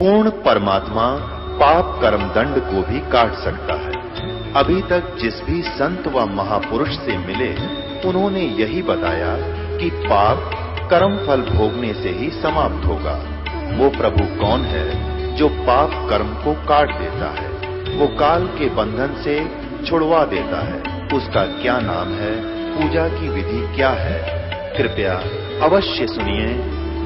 पूर्ण परमात्मा पाप कर्म दंड को भी काट सकता है। अभी तक जिस भी संत व महापुरुष से मिले उन्होंने यही बताया कि पाप कर्म फल भोगने से ही समाप्त होगा। वो प्रभु कौन है जो पाप कर्म को काट देता है, वो काल के बंधन से छुड़वा देता है। उसका क्या नाम है, पूजा की विधि क्या है? कृपया अवश्य सुनिए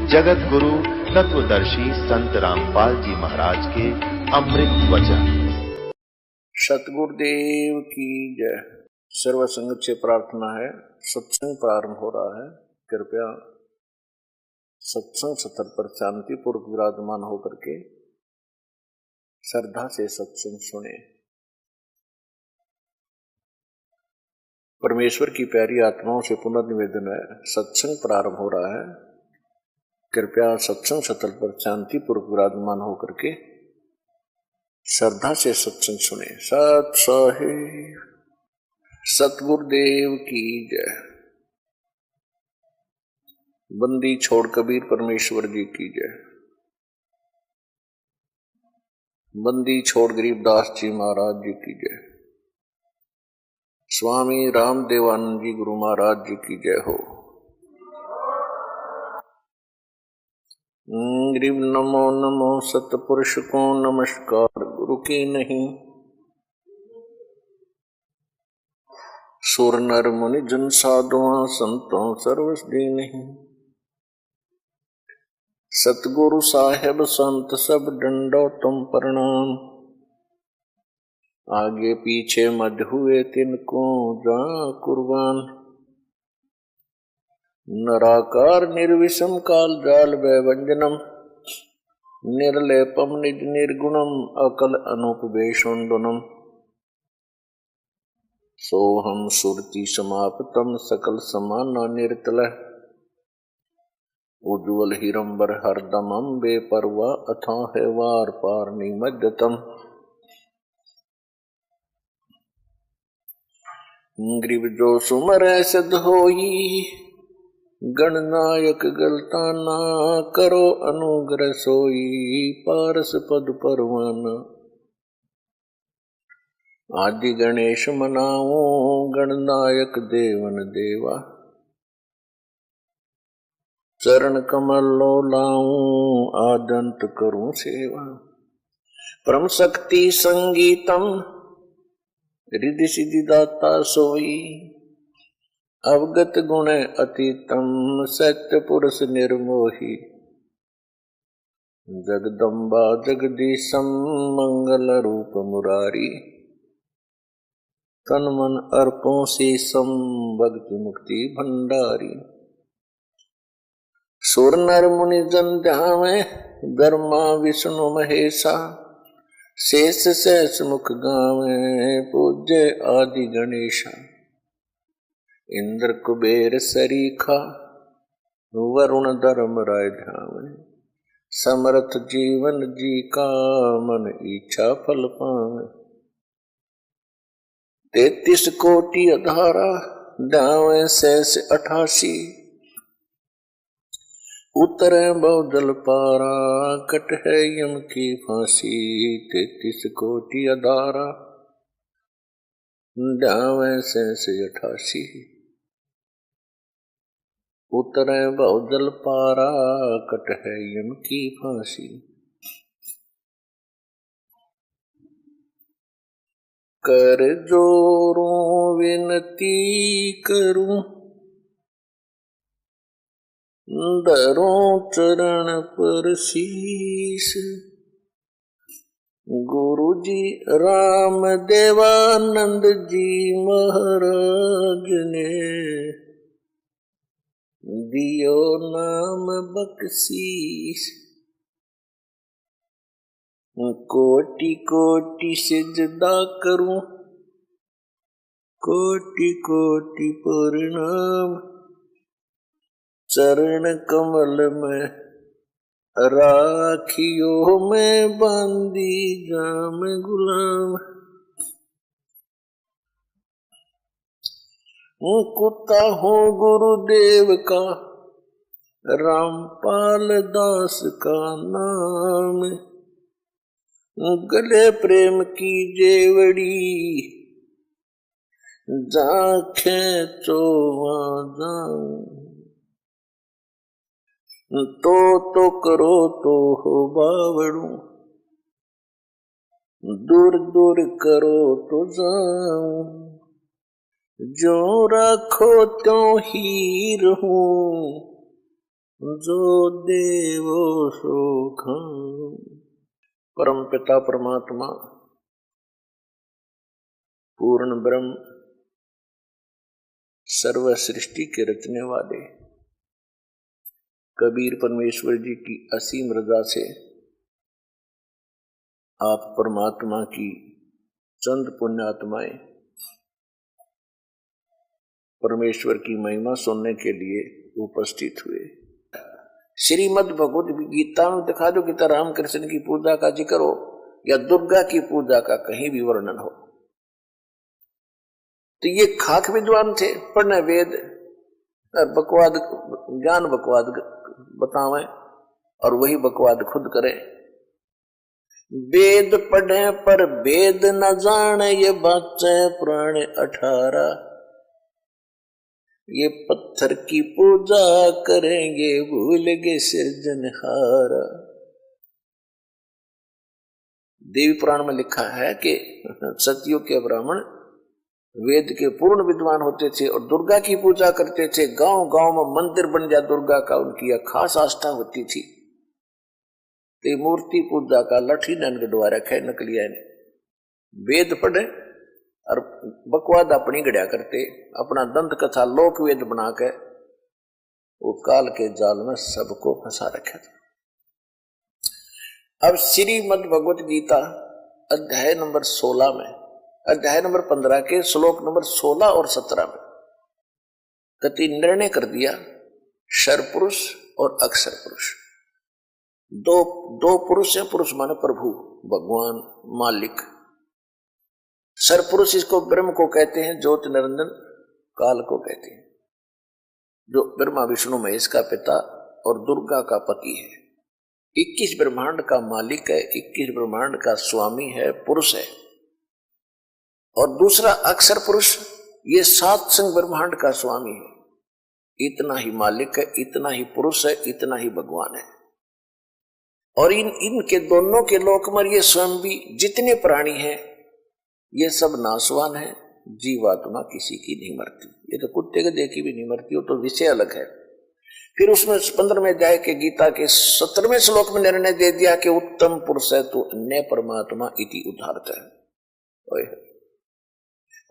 जगत गुरु तत्वदर्शी संत रामपाल जी महाराज के अमृत वचन। सतगुरुदेव की जय। सर्व संगत से प्रार्थना है, सत्संग प्रारंभ हो रहा है। कृपया सत्संग स्थल पर शांतिपूर्वक विराजमान होकर के श्रद्धा से सत्संग सुने। परमेश्वर की प्यारी आत्माओं से पुनर्निवेदन है, सत्संग प्रारंभ हो रहा है। कृपया सत्संग स्थल पर शांतिपूर्वक विराजमान होकर के श्रद्धा से सत्संग सुने। सत साहिब सतगुरुदेव की जय। बंदी छोड़ कबीर परमेश्वर जी की जय। बंदी छोड़ गरीबदास जी महाराज जी की जय। स्वामी रामदेवानंद जी गुरु महाराज जी की जय हो। गरीब नमो नमो सतपुरुष को नमस्कार, गुरु की नहीं सुर नर मुनि जन साधुआ संतों सर्वस्दी नहीं। सतगुरु साहेब संत सब डंडो तुम प्रणाम। आगे पीछे मध हुए तिनको जा कुर्बान। नराकार निर्विषम काल जाल वैवंजनम। निर्लेपम निज निर्गुणम अकल अनुपवेशुंडनम। सोहम सुरति समाप्तम सकल समाना निर्तल। उज्ज्वल हिरंबर हरदमम बेपरवा अथाह वार पार निमज्जतम। ग्रीव जो सुमर सद होई गणनायक गलता ना करो अनुग्रह सोई पारस पद परवाना। आदि गणेश मनाओ गणनायक देवन देवा। चरण कमल लो लाऊं आदंत करूं सेवा। परम शक्ति संगीतम रिद्धि सिद्धि दाता सोई। अवगत गुण अतीतम सत्य पुरुष निर्मोही। जगदम्बा जगदीशम मंगल रूप मुरारी। तन मन अर्पों शीशम भक्ति मुक्ति भंडारी। सुर नर मुनि जन ध्यावे ब्रह्मा विष्णु महेशा। शेष सहस मुख गावे पूज्य आदि गणेशा। इंद्र कुबेर सरीखा वरुण धर्म राय ध्यावे। समर्थ जीवन जी का मन इच्छा फल पावे। 33 कोटि अधारा ध्यावे शेष 88। उतरे बहुदल पारा कट है यम की फांसी। 33 कोटि अधारा ध्यावे शेष 88। उतरे बहुदल पारा कट है यम की फांसी। कर जोरों विनती करूं धरों चरण पर शीश। गुरु जी राम देवानंद जी महाराज ने दियो नाम बख्शीश। कोटि कोटि सिजदा करूं कोटि कोटि प्रणाम। चरण कमल में राखियो में बांधी जाम गुलाम। कुत्ता हूँ गुरुदेव का रामपाल दास का नाम। गले प्रेम की जेवड़ी जाखे तो तो करो तो हो बावड़ू, दूर दूर करो तो जाऊं, जो रखो तो ही रहूं, जो देवो सो खाऊं। परम पिता परमात्मा पूर्ण ब्रह्म सर्व सृष्टि के रचने वाले कबीर परमेश्वर जी की असीम रजा से आप परमात्मा की चंद पुण्यात्माएं परमेश्वर की महिमा सुनने के लिए उपस्थित हुए। श्रीमद् भगवद गीता में दिखा दो कि रामकृष्ण की पूजा का जिक्र हो या दुर्गा की पूजा का कहीं भी वर्णन हो, तो ये खाक विद्वान थे, पढ़ने वेद बकवाद ज्ञान बकवाद बतावे और वही बकवाद खुद करे। वेद पढ़े पर वेद न जाने, ये बच्चे पुराने 18, ये पत्थर की पूजा करेंगे भूल गए सृजनहारा। देवी पुराण में लिखा है कि सतयुग के ब्राह्मण वेद के पूर्ण विद्वान होते थे और दुर्गा की पूजा करते थे। गांव गांव में मंदिर बन जाए दुर्गा का, उनकी यह खास आस्था होती थी। तो मूर्ति पूजा का लठी नन गढ़वा रखे नकलिया ने, वेद पढ़े और बकवाद अपनी गढ़िया करते, अपना दंत कथा लोक वेद बना के वो काल के जाल में सबको फंसा रखे थे। अब श्रीमद् भगवत गीता अध्याय नंबर 16 में, अध्याय नंबर 15 के श्लोक नंबर 16 और 17 में कति निर्णय कर दिया शर पुरुष और अक्षर पुरुष, दो पुरुष है। पुरुष माने प्रभु, भगवान, मालिक। सर पुरुष इसको ब्रह्म को कहते हैं, ज्योति निरंजन काल को कहते हैं, जो ब्रह्मा विष्णु महेश का पिता और दुर्गा का पति है। 21 ब्रह्मांड का मालिक है, 21 ब्रह्मांड का स्वामी है, पुरुष है। और दूसरा अक्षर पुरुष, ये 7 संग ब्रह्मांड का स्वामी है। इतना ही मालिक है, इतना ही पुरुष है, इतना ही भगवान है। और इनके दोनों के लोक में ये स्वयं भी जितने प्राणी हैं ये सब नाशवान है। जीवात्मा किसी की नहीं मरती, ये तो कुत्ते के देखी भी नहीं मरती, वो तो विषय अलग है। फिर उसमें 15वें अध्याय के गीता के 17वें श्लोक में निर्णय दे दिया कि उत्तम पुरुष है तो अन्य परमात्मा इति उदाहरत है।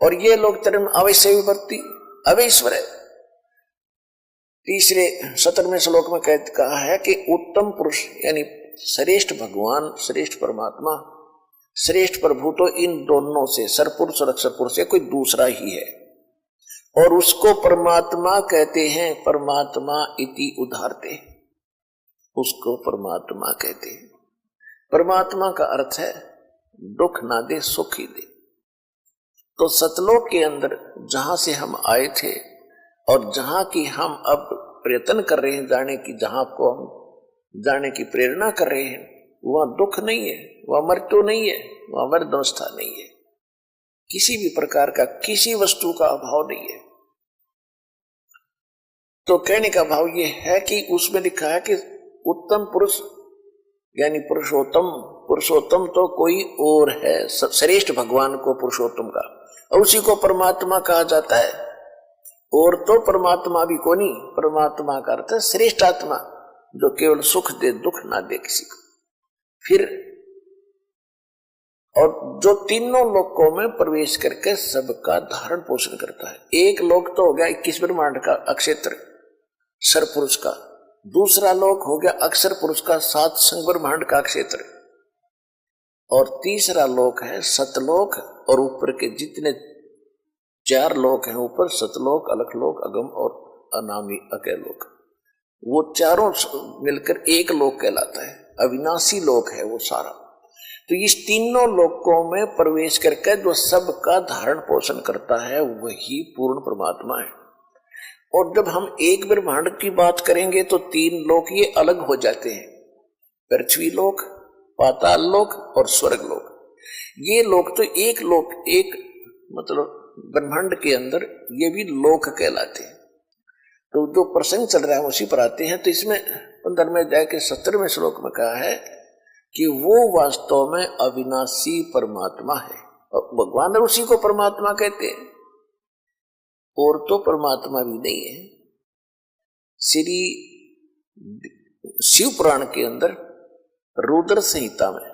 और ये लोग term अवश्य विभक्ति अवैश्वर है। तीसरे 17वें श्लोक में कहा है कि उत्तम पुरुष यानी श्रेष्ठ भगवान, श्रेष्ठ परमात्मा, श्रेष्ठ प्रभु तो इन दोनों से सरपुरुष और अक्षर पुरुष से कोई दूसरा ही है और उसको परमात्मा कहते हैं। परमात्मा इति उदाहरते, उसको परमात्मा कहते हैं। परमात्मा का अर्थ है दुख ना दे सुख ही दे। तो सतलोक के अंदर जहां से हम आए थे और जहां की हम अब प्रयत्न कर रहे हैं जाने की, जहां को हम जाने की प्रेरणा कर रहे हैं, वहां दुख नहीं है, वहां मृत्यु नहीं है, वहां मर्दवस्था नहीं है, किसी भी प्रकार का किसी वस्तु का अभाव नहीं है। तो कहने का भाव यह है कि उसमें लिखा है कि उत्तम पुरुष यानी पुरुषोत्तम, पुरुषोत्तम तो कोई और है, श्रेष्ठ भगवान को पुरुषोत्तम का, और उसी को परमात्मा कहा जाता है। और तो परमात्मा भी को नहीं, परमात्मा का अर्थ है श्रेष्ठ आत्मा जो केवल सुख दे, दुख ना दे किसी को। फिर और जो तीनों लोकों में प्रवेश करके सबका धारण पोषण करता है। एक लोक तो हो गया 21 ब्रह्मांड का अक्षेत्र सर पुरुष का, दूसरा लोक हो गया अक्षर पुरुष का 7 संग ब्रह्मांड का क्षेत्र, और तीसरा लोक है सतलोक। और ऊपर के जितने 4 लोक हैं ऊपर, सतलोक, अलखलोक, अगम और अनामी अकेलोक, वो चारों मिलकर एक लोक कहलाता है। अविनाशी लोक है वो सारा। तो इस तीनों लोकों में प्रवेश करके जो सबका धारण पोषण करता है वही पूर्ण परमात्मा है। और जब हम एक ब्रह्मांड की बात करेंगे तो 3 लोक ये अलग हो जाते हैं, पृथ्वी लोक, पाताल लोक और स्वर्ग लोक। ये लोक तो एक लोक, एक मतलब ब्रह्मांड के अंदर ये भी लोक कहलाते हैं। तो जो प्रसंग चल रहा है उसी पर आते हैं। तो इसमें 15वें अध्याय के 17वें श्लोक में कहा है कि वो वास्तव में अविनाशी परमात्मा है, और भगवान उसी को परमात्मा कहते हैं, और तो परमात्मा भी नहीं है। श्री शिव पुराण के अंदर रुद्र संहिता में,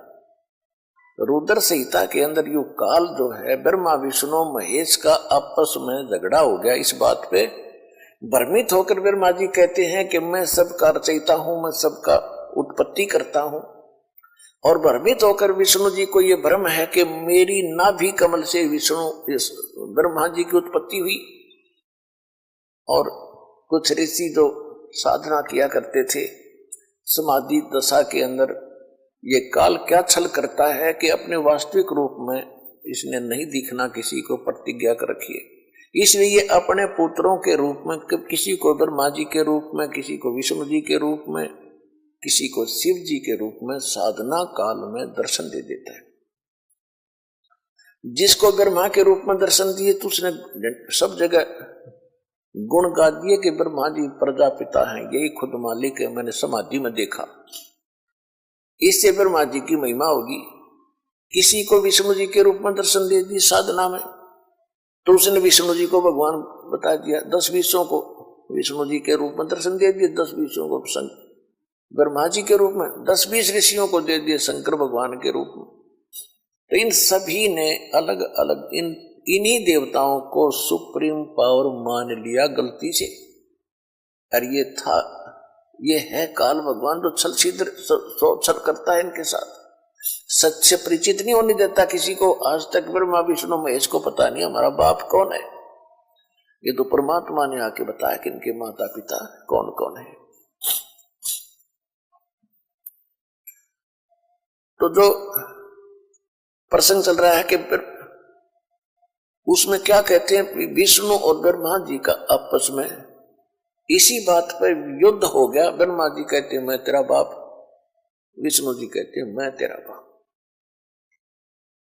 रुद्र संहिता के अंदर यो काल जो है, ब्रह्मा विष्णु महेश का आपस में झगड़ा हो गया इस बात पे। भ्रमित होकर ब्रह्मा जी कहते हैं कि मैं सबका रचयिता हूं, मैं सबका उत्पत्ति करता हूं, और भ्रमित होकर विष्णु जी को यह भ्रम है कि मेरी नाभि कमल से विष्णु ब्रह्मा जी की उत्पत्ति हुई। और कुछ ऋषि जो साधना किया करते थे समाधि दशा के अंदर, ये काल क्या छल करता है कि अपने वास्तविक रूप में इसने नहीं दिखना, किसी को प्रतिज्ञा कर रखी है। इसलिए अपने पुत्रों के रूप में, किसी को ब्रह्मा जी के रूप में, किसी को विष्णु जी के रूप में, किसी को शिव जी के रूप में साधना काल में दर्शन दे देता है। जिसको ब्रह्मा के रूप में दर्शन दिए तो उसने सब जगह गुण गा दिए कि ब्रह्मा जी प्रजापिता हैं, यही खुद मालिक है, मैंने समाधि में देखा। इससे ब्रह्मा जी की महिमा होगी। किसी को विष्णु जी के रूप में दर्शन दे दिए साधना में, तो उसने विष्णु जी को भगवान बता दिया। 10-20 को विष्णु जी के रूप में दर्शन दे दिए, 10-20 को ब्रह्मा जी के रूप में, 10-20 ऋषियों को दे दिए शंकर भगवान के रूप में। तो इन सभी ने अलग अलग इन्हीं देवताओं को सुप्रीम पावर मान लिया गलती से। और ये है काल भगवान जो छल छल करता है इनके साथ, सच से परिचित नहीं होने देता किसी को। आज तक ब्रह्मा विष्णु महेश को पता नहीं हमारा बाप कौन है। ये तो परमात्मा ने आके बताया कि इनके माता पिता कौन कौन है। तो जो प्रसंग चल रहा है कि उसमें क्या कहते हैं, विष्णु और ब्रह्मा जी का आपस में इसी बात पर युद्ध हो गया। ब्रह्मा जी कहते हैं मैं तेरा बाप, विष्णु जी कहते हैं मैं तेरा बाप।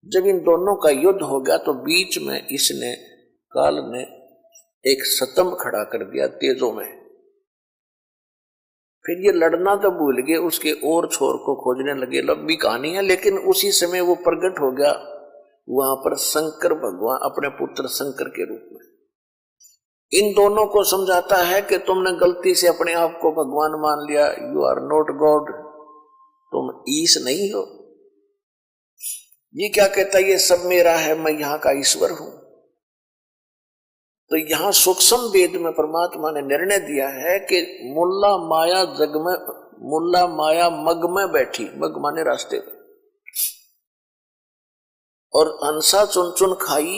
जब इन दोनों का युद्ध हो गया तो बीच में इसने, काल ने एक स्तंभ खड़ा कर दिया तेजों में। फिर ये लड़ना तो भूल गए, उसके और छोर को खोजने लगे। लंबी कहानी है, लेकिन उसी समय वो प्रकट हो गया वहां पर शंकर भगवान अपने पुत्र शंकर के रूप में। इन दोनों को समझाता है कि तुमने गलती से अपने आप को भगवान मान लिया, यू आर नॉट गॉड, तुम ईश नहीं हो। ये क्या कहता है, ये सब मेरा है, मैं यहाँ का ईश्वर हूं। तो यहां सूक्ष्म वेद में परमात्मा ने निर्णय दिया है कि मुल्ला माया जग में, मुल्ला माया मग में बैठी, मग माने रास्ते में, और हंसा चुन चुन खाई,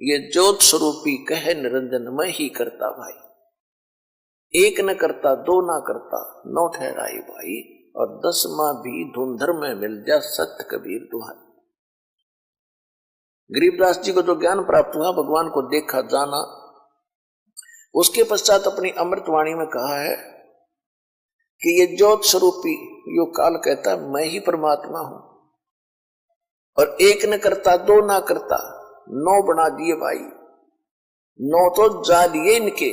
ये ज्योत स्वरूपी कहे निरंजन मैं ही करता भाई। एक न करता दो ना करता नौ ठहराई भाई, और 10वां भी धुंधर में मिल जा सत्य कबीर दुहाई। गरीबदास जी को जो ज्ञान प्राप्त हुआ, भगवान को देखा जाना, उसके पश्चात अपनी अमृतवाणी में कहा है कि ये ज्योत स्वरूपी यो काल कहता मैं ही परमात्मा हूं, और एक न करता दो ना करता 9 बना दिए भाई। 9 तो जा दिए इनके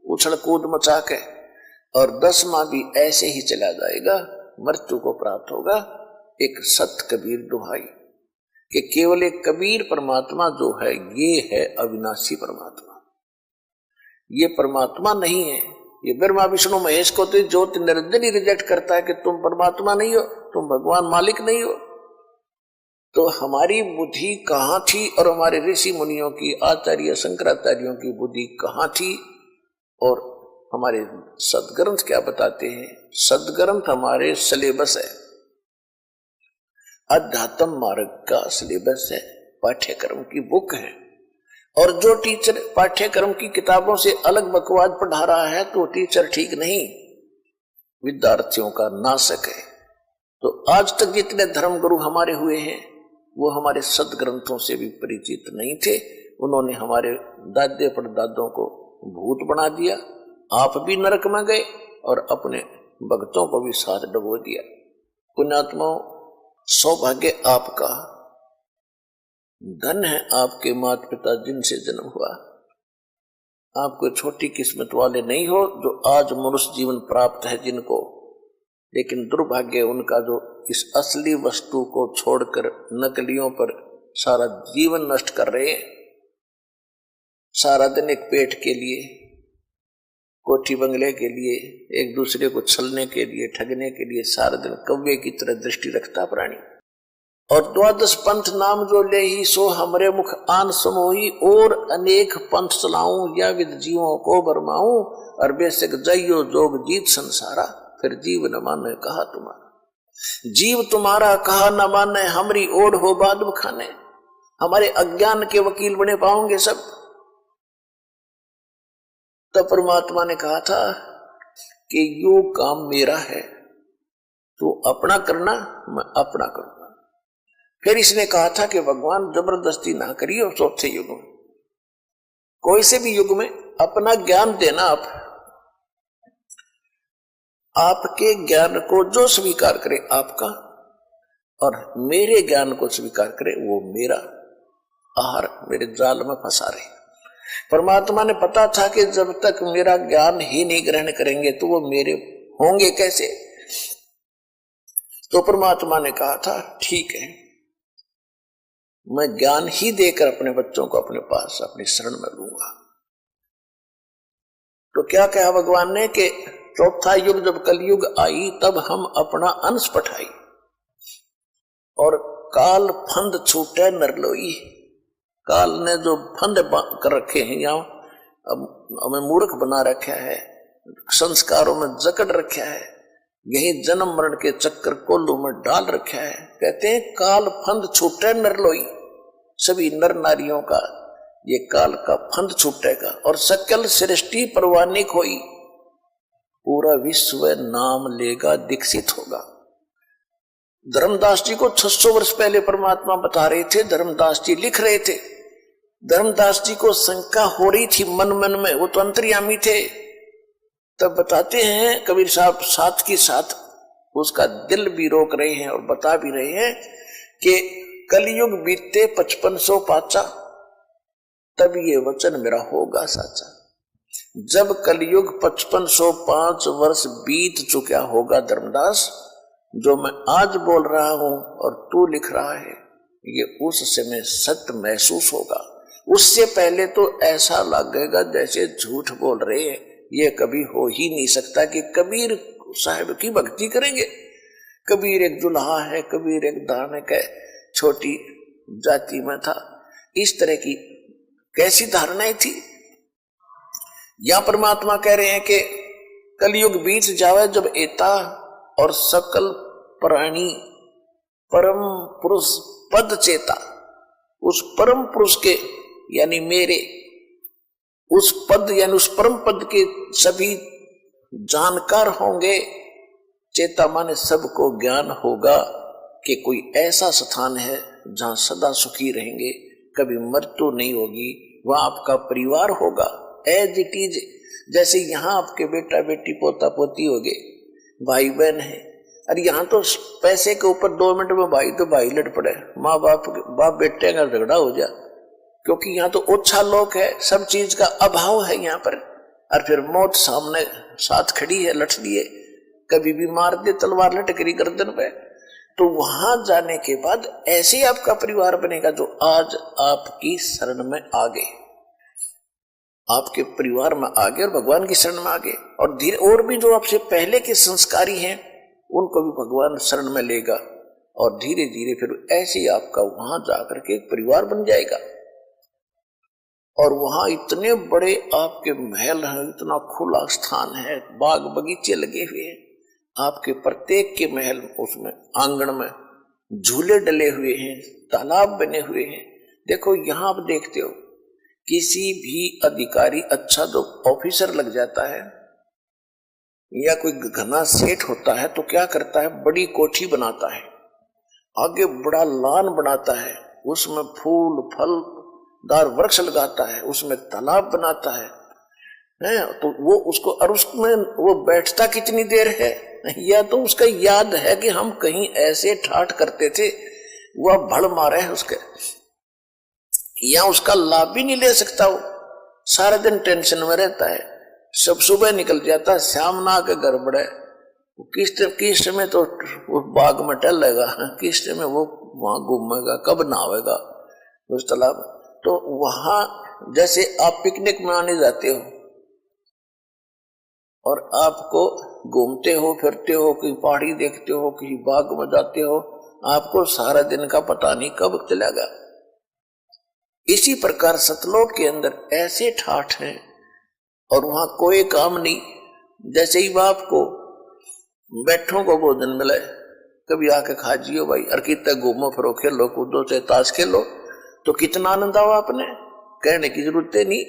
उछल कूद मचा के, और 10वां भी ऐसे ही चला जाएगा, मृत्यु को प्राप्त होगा। एक सत कबीर दुहाई कि केवल एक कबीर परमात्मा जो है ये है अविनाशी परमात्मा। ये परमात्मा नहीं है। ये ब्रह्मा विष्णु महेश को तो ज्योत निरंजन ही रिजेक्ट करता है कि तुम परमात्मा नहीं हो, तुम भगवान मालिक नहीं हो। तो हमारी बुद्धि कहाँ थी, और हमारे ऋषि मुनियों की, आचार्य शंकराचार्यों की बुद्धि कहाँ थी, और हमारे सदग्रंथ क्या बताते हैं। सदग्रंथ हमारे सिलेबस है, अध्यात्म मार्ग का सिलेबस है, पाठ्यक्रम की बुक है। और जो टीचर पाठ्यक्रम की किताबों से अलग बकवाद पढ़ा रहा है तो टीचर ठीक नहीं, विद्यार्थियों का नाशक है। तो आज तक जितने धर्मगुरु हमारे हुए हैं वो हमारे सदग्रंथों से भी परिचित नहीं थे। उन्होंने हमारे दादे परदादों को भूत बना दिया, आप भी नरक में गए और अपने भक्तों को भी साथ डुबो दिया। पुण्यात्माओं, सौभाग्य आपका, धन है आपके माता पिता जिनसे जन्म हुआ। आप कोई छोटी किस्मत वाले नहीं हो जो आज मनुष्य जीवन प्राप्त है जिनको, लेकिन दुर्भाग्य उनका जो इस असली वस्तु को छोड़कर नकलियों पर सारा जीवन नष्ट कर रहे हैं। सारा दिन एक पेट के लिए, कोठी बंगले के लिए, एक दूसरे को छलने के लिए, ठगने के लिए सारा दिन कौवे की तरह दृष्टि रखता प्राणी। और 12 पंथ नाम जो ले ही सो हमरे मुख आन समोही, और अनेक पंथ चलाऊं या विद जीवों को बरमाऊं, और बेशक जइयो जोग जीत संसारा, फिर जीव न माने कहा तुम्हारा। जीव तुम्हारा कहा न माने, हमरी ओढ़ हो बाद खाने। हमारे अज्ञान के वकील बने पाओगे सब। तब परमात्मा ने कहा था कि यो काम मेरा है, तू अपना करना, मैं अपना करूंगा। फिर इसने कहा था कि भगवान जबरदस्ती ना करिए। चौथे युग में, कोई से भी युग में अपना ज्ञान देना। आपके ज्ञान को जो स्वीकार करे आपका, और मेरे ज्ञान को स्वीकार करे वो मेरा। आहार मेरे जाल में फंसा रहे। परमात्मा ने पता था कि जब तक मेरा ज्ञान ही नहीं ग्रहण करेंगे तो वो मेरे होंगे कैसे। तो परमात्मा ने कहा था ठीक है, मैं ज्ञान ही देकर अपने बच्चों को अपने पास अपनी शरण में लूंगा। तो क्या कहा भगवान ने कि चौथा युग जब कलयुग आई तब हम अपना अंश पठाई, और काल फंद छूटे नरलोई। काल ने जो फंद कर रखे हैं, यहाँ हमें मूर्ख बना रखा है, संस्कारों में जकड़ रखा है, यही जन्म मरण के चक्कर कोल्लू में डाल रखा है। कहते हैं काल फंद छूटे नरलोई। सभी नर नारियों का ये काल का फंद छूटेगा, और सकल सृष्टि परवानी खोई, पूरा विश्व नाम लेगा दीक्षित होगा। धर्मदास जी को 600 वर्ष पहले परमात्मा बता रहे थे, धर्मदास जी लिख रहे थे। धर्मदास जी को शंका हो रही थी मन मन में, वो तो अंतर्यामी थे। तब बताते हैं कबीर साहब साथ की साथ उसका दिल भी रोक रहे हैं और बता भी रहे हैं कि कलयुग बीते 5500 पाचा, तब ये वचन मेरा होगा साचा। जब कलयुग 5505 वर्ष बीत चुका होगा धर्मदास, जो मैं आज बोल रहा हूं और तू लिख रहा है, ये उस समय सत्य महसूस होगा। उससे पहले तो ऐसा लगेगा जैसे झूठ बोल रहे हैं। ये कभी हो ही नहीं सकता कि कबीर साहब की भक्ति करेंगे। कबीर एक दुल्हा है, कबीर एक धार्मिक है, छोटी जाति में था। इस तरह की कैसी धारणाएं थी। या परमात्मा कह रहे हैं कि कलयुग बीत जावे जब एता, और सकल प्राणी परम पुरुष पद चेता। उस परम पुरुष के यानी मेरे उस पद यानी उस परम पद के सभी जानकार होंगे। चेता माने सबको ज्ञान होगा कि कोई ऐसा स्थान है जहां सदा सुखी रहेंगे, कभी मृत्यु नहीं होगी, वहां आपका परिवार होगा एज इट इज। जैसे यहाँ आपके बेटा बेटी पोता पोती हो गए, भाई बहन है। अरे यहाँ तो पैसे के ऊपर 2 मिनट में भाई तो भाई लड़ पड़े, माँ बाप बेटे का झगड़ा हो जाए, क्योंकि यहाँ तो ओछा लोग है, सब चीज का अभाव है यहाँ पर। और फिर मौत सामने साथ खड़ी है, लठ लिए, कभी भी मार दे तलवार लटकरी गर्दन पे। तो वहां जाने के बाद ऐसे ही आपका परिवार बनेगा जो आज आपकी शरण में आ गए, आपके परिवार में आ गए और भगवान की शरण में आ गए। और धीरे और भी जो आपसे पहले के संस्कारी हैं उनको भी भगवान शरण में लेगा, और धीरे धीरे फिर ऐसे ही आपका वहां जाकर के एक परिवार बन जाएगा। और वहां इतने बड़े आपके महल हैं, इतना खुला स्थान है, बाग बगीचे लगे हुए हैं आपके प्रत्येक के महल, उसमें आंगन में झूले डले हुए हैं, तालाब बने हुए हैं। देखो यहाँ आप देखते हो किसी भी अधिकारी अच्छा जो ऑफिसर लग जाता है या कोई घना सेठ होता है तो क्या करता है, बड़ी कोठी बनाता है, आगे बड़ा लान बनाता है, उसमें फूल फलदार वृक्ष लगाता है, उसमें तालाब बनाता है। तो वो उसको और उसमें वो बैठता कितनी देर है, या तो उसका याद है कि हम कहीं ऐसे ठाठ करते थे, वह भड़ मारे है उसके, या उसका लाभ भी नहीं ले सकता। वो सारा दिन टेंशन में रहता है, सब सुबह निकल जाता, शाम ना आके घर बढ़े। किस समय तो वो बाग में टहलेगा, किस समय वो वहां घूमेगा, कब नहावेगा उस तालाब में। तो वहां जैसे आप पिकनिक मनाने जाते हो और आपको घूमते हो फिरते हो, कहीं पहाड़ी देखते हो, कहीं बाग में जाते हो, आपको सारा दिन का पता नहीं कब चलेगा। इसी प्रकार सतलोक के अंदर ऐसे ठाठ हैं और वहां कोई काम नहीं। जैसे ही बाप को बैठों को भोजन मिले, कभी आके खा जियो भाई, और कितना घूमो फिरो, खेलो कूदो, चाहे ताश खेलो, तो कितना आनंद आओ, आपने कहने की जरूरत नहीं।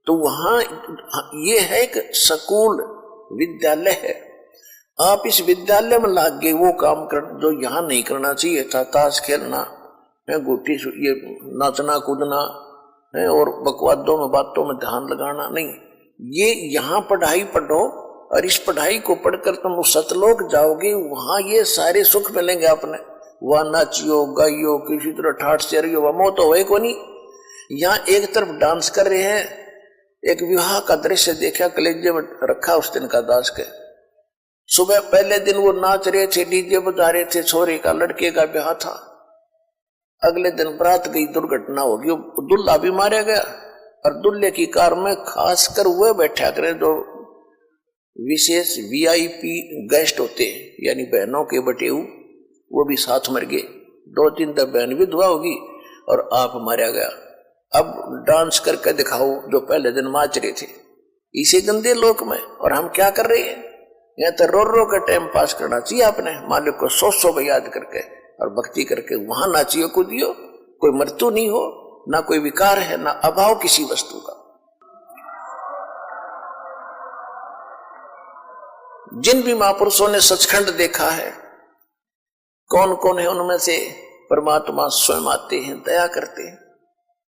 तो वहां ये है एक स्कूल, विद्यालय है। आप इस विद्यालय में लाग गए वो काम कर जो यहाँ नहीं करना चाहिए था, ताश खेलना, गोटी, ये नाचना कूदना है और बकवादों में बातों में ध्यान लगाना नहीं। ये यहाँ पढ़ाई पढ़ो और इस पढ़ाई को पढ़कर तुम सतलोक जाओगे, वहां ये सारे सुख मिलेंगे आपने। वहां नाचियो गाइयो, किसी तरह ठाठ से रहियो, वह मौत हो को नहीं। यहाँ एक तरफ डांस कर रहे हैं, एक विवाह का दृश्य देखा, कलेजे में रखा उस दिन का दास के। सुबह पहले दिन वो नाच रहे थे, डीजे बजा रहे थे, छोरे का लड़के का ब्याह था। अगले दिन बारात गई, दुर्घटना होगी, दुल्हा भी मारा गया और दुल्हे की कार में खासकर वह बैठा करे जो विशेष वीआईपी गेस्ट होते, यानी बहनों के बटेऊ, वो भी साथ मर गए। 2-3 तक बहन विधवा होगी और आप मारा गया। अब डांस करके दिखाओ जो पहले दिन नाच रहे थे, इसे गंदे लोक में। और हम क्या कर रहे हैं, या तो रो का टाइम पास करना चाहिए आपने, मालिक को 100 याद करके और भक्ति करके वहां नाचियो कूदियो। कोई मृत्यु नहीं हो, ना कोई विकार है, ना अभाव किसी वस्तु का। जिन भी महापुरुषों ने सचखंड देखा है, कौन कौन है उनमें से परमात्मा स्वयं आते हैं, दया करते हैं,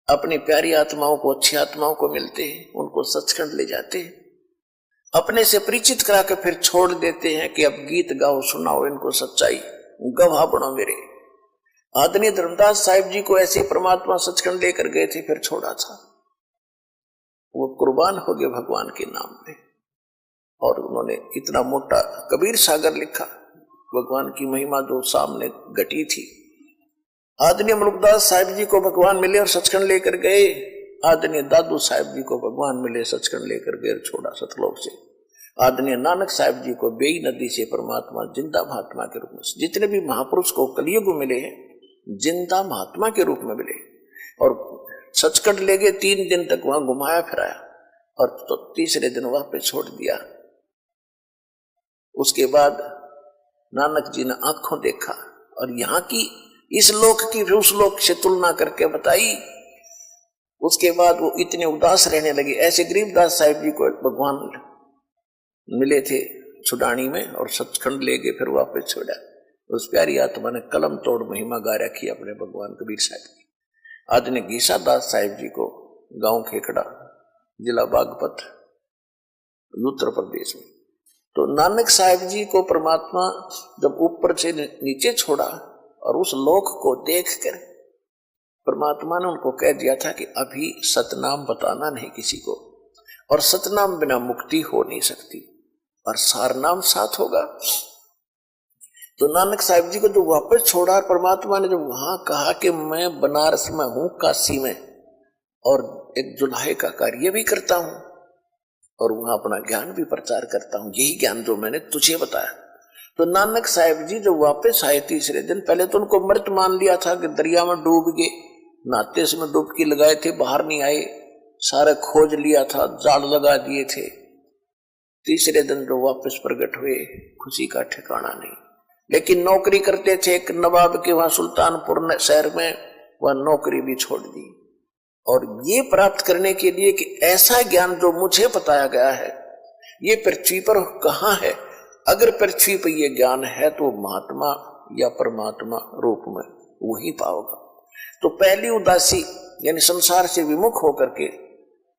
अपनी प्यारी आत्माओं को, अच्छी आत्माओं को मिलते हैं, उनको सचखंड ले जाते हैं, अपने से परिचित करा के फिर छोड़ देते हैं कि अब गीत गाओ, सुनाओ इनको सच्चाई, गवाह बनो मेरे। आदरणीय धर्मदास साहिब जी को ऐसे परमात्मा सचखंड लेकर गए थे, फिर छोड़ा था। वो कुर्बान हो गए भगवान के नाम पे। और उन्होंने इतना मोटा कबीर सागर लिखा, भगवान की महिमा जो सामने घटी थी। आदरणीय मुल्कदास साहिब जी को भगवान मिले और सचखंड लेकर गए। आदरणीय दादू साहिब जी को भगवान मिले, सचखंड लेकर गए, छोड़ा सतलोक से। आदरणीय नानक साहिब जी को बेई नदी से परमात्मा जिंदा महात्मा के रूप में, जितने भी महापुरुष को कलयुग मिले हैं जिंदा महात्मा के रूप में मिले। और सचखंड ले गए, 3 दिन तक वहां घुमाया फिराया और तो तीसरे दिन वहां पे छोड़ दिया। उसके बाद नानक जी ने आंखों देखा और यहाँ की इस लोक की उस लोक से तुलना करके बताई। उसके बाद वो इतने उदास रहने लगे। ऐसे गरीबदास साहिब जी को भगवान मिले थे छुडानी में और सचखंड ले गए, फिर वापस छोड़ा। उस प्यारी आत्मा ने कलम तोड़ महिमा गा रखी अपने भगवान कबीर साहिब की। आदरणीय गीसा दास साहिब जी को गांव खेखड़ा, जिला बागपत, उत्तर प्रदेश में। तो नानक साहिब जी को परमात्मा जब ऊपर से नीचे छोड़ा और उस लोक को देखकर परमात्मा ने उनको कह दिया था कि अभी सतनाम बताना नहीं किसी को, और सतनाम बिना मुक्ति हो नहीं सकती, और सारनाम साथ होगा। तो नानक साहिब जी को जो वापस छोड़ा, परमात्मा ने जब वहां कहा कि मैं बनारस में हूं, काशी में, और एक जुल्हे का कार्य भी करता हूं और वहां अपना ज्ञान भी प्रचार करता हूं, यही ज्ञान जो मैंने तुझे बताया। तो नानक साहिब जी जब वापस आए तीसरे दिन, पहले तो उनको मृत मान लिया था कि दरिया में डूब गए, नहाते समय डुबकी लगाए थे, बाहर नहीं आए, सारा खोज लिया था, जाल लगा दिए थे। तीसरे दिन जो वापस प्रकट हुए, खुशी का ठिकाना नहीं। लेकिन नौकरी करते थे एक नवाब के वहां सुल्तानपुर शहर में, वह नौकरी भी छोड़ दी। और ये प्राप्त करने के लिए कि ऐसा ज्ञान जो मुझे बताया गया है ये पृथ्वी पर कहाँ है, अगर पृथ्वी पर ये ज्ञान है तो महात्मा या परमात्मा रूप में वही पाओगा। तो पहली उदासी यानी संसार से विमुख होकर के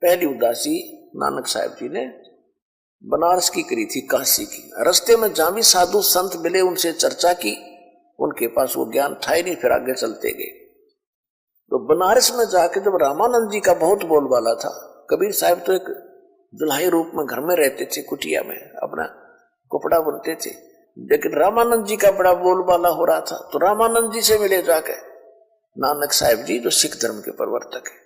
पहली उदासी नानक साहिब जी ने बनारस की करी थी, काशी की। रास्ते में जहां भी साधु संत मिले उनसे चर्चा की, उनके पास वो ज्ञान था ही नहीं, फिर आगे चलते गए। तो बनारस में जाके जब रामानंद जी का बहुत बोलबाला था, कबीर साहब तो एक दुल्हाई रूप में घर में रहते थे, कुटिया में अपना कपड़ा बुनते थे, लेकिन रामानंद जी का बड़ा बोलबाला हो रहा था। तो रामानंद जी से मिले जाके नानक साहब जी, जो सिख धर्म के प्रवर्तक है।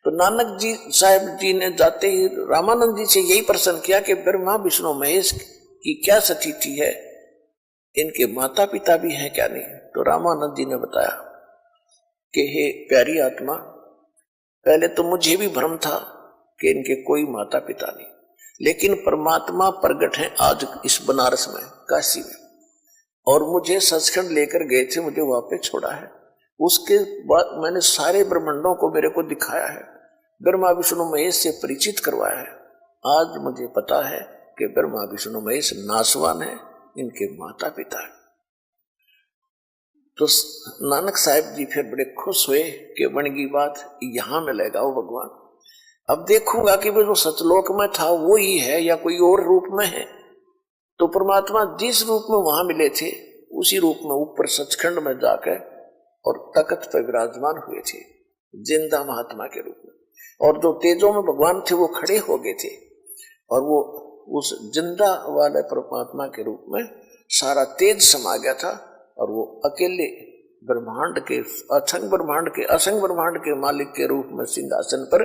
तो नानक जी साहब जी ने जाते ही रामानंद जी से यही प्रश्न किया कि ब्रह्मा विष्णु महेश की क्या स्थिति है, इनके माता पिता भी हैं क्या नहीं। तो रामानंद जी ने बताया कि हे प्यारी आत्मा, पहले तो मुझे भी भ्रम था कि इनके कोई माता पिता नहीं, लेकिन परमात्मा प्रगट हैं आज इस बनारस में, काशी में, और मुझे सचखंड लेकर गए थे, मुझे वहां पे छोड़ा है। उसके बाद मैंने सारे ब्रह्मांडों को मेरे को दिखाया है, ब्रह्मा विष्णु महेश से परिचित करवाया है। आज मुझे पता है कि ब्रह्मा विष्णु महेश नासवान है, इनके माता पिता है। तो नानक साहब जी फिर बड़े खुश हुए कि बनगी बात, यहां मिलेगा वो भगवान। अब देखूंगा कि वो जो सतलोक में था वो ही है या कोई और रूप में है। तो परमात्मा जिस रूप में वहां मिले थे उसी रूप में ऊपर सचखंड में जाकर और तख्त पर विराजमान हुए थे, जिंदा महात्मा के रूप में। और जो तेजों में भगवान थे वो खड़े हो गए थे, और वो उस जिंदा वाले परमात्मा के रूप में सारा तेज समा गया था, और वो अकेले ब्रह्मांड के असंग ब्रह्मांड के मालिक के रूप में सिंहासन पर,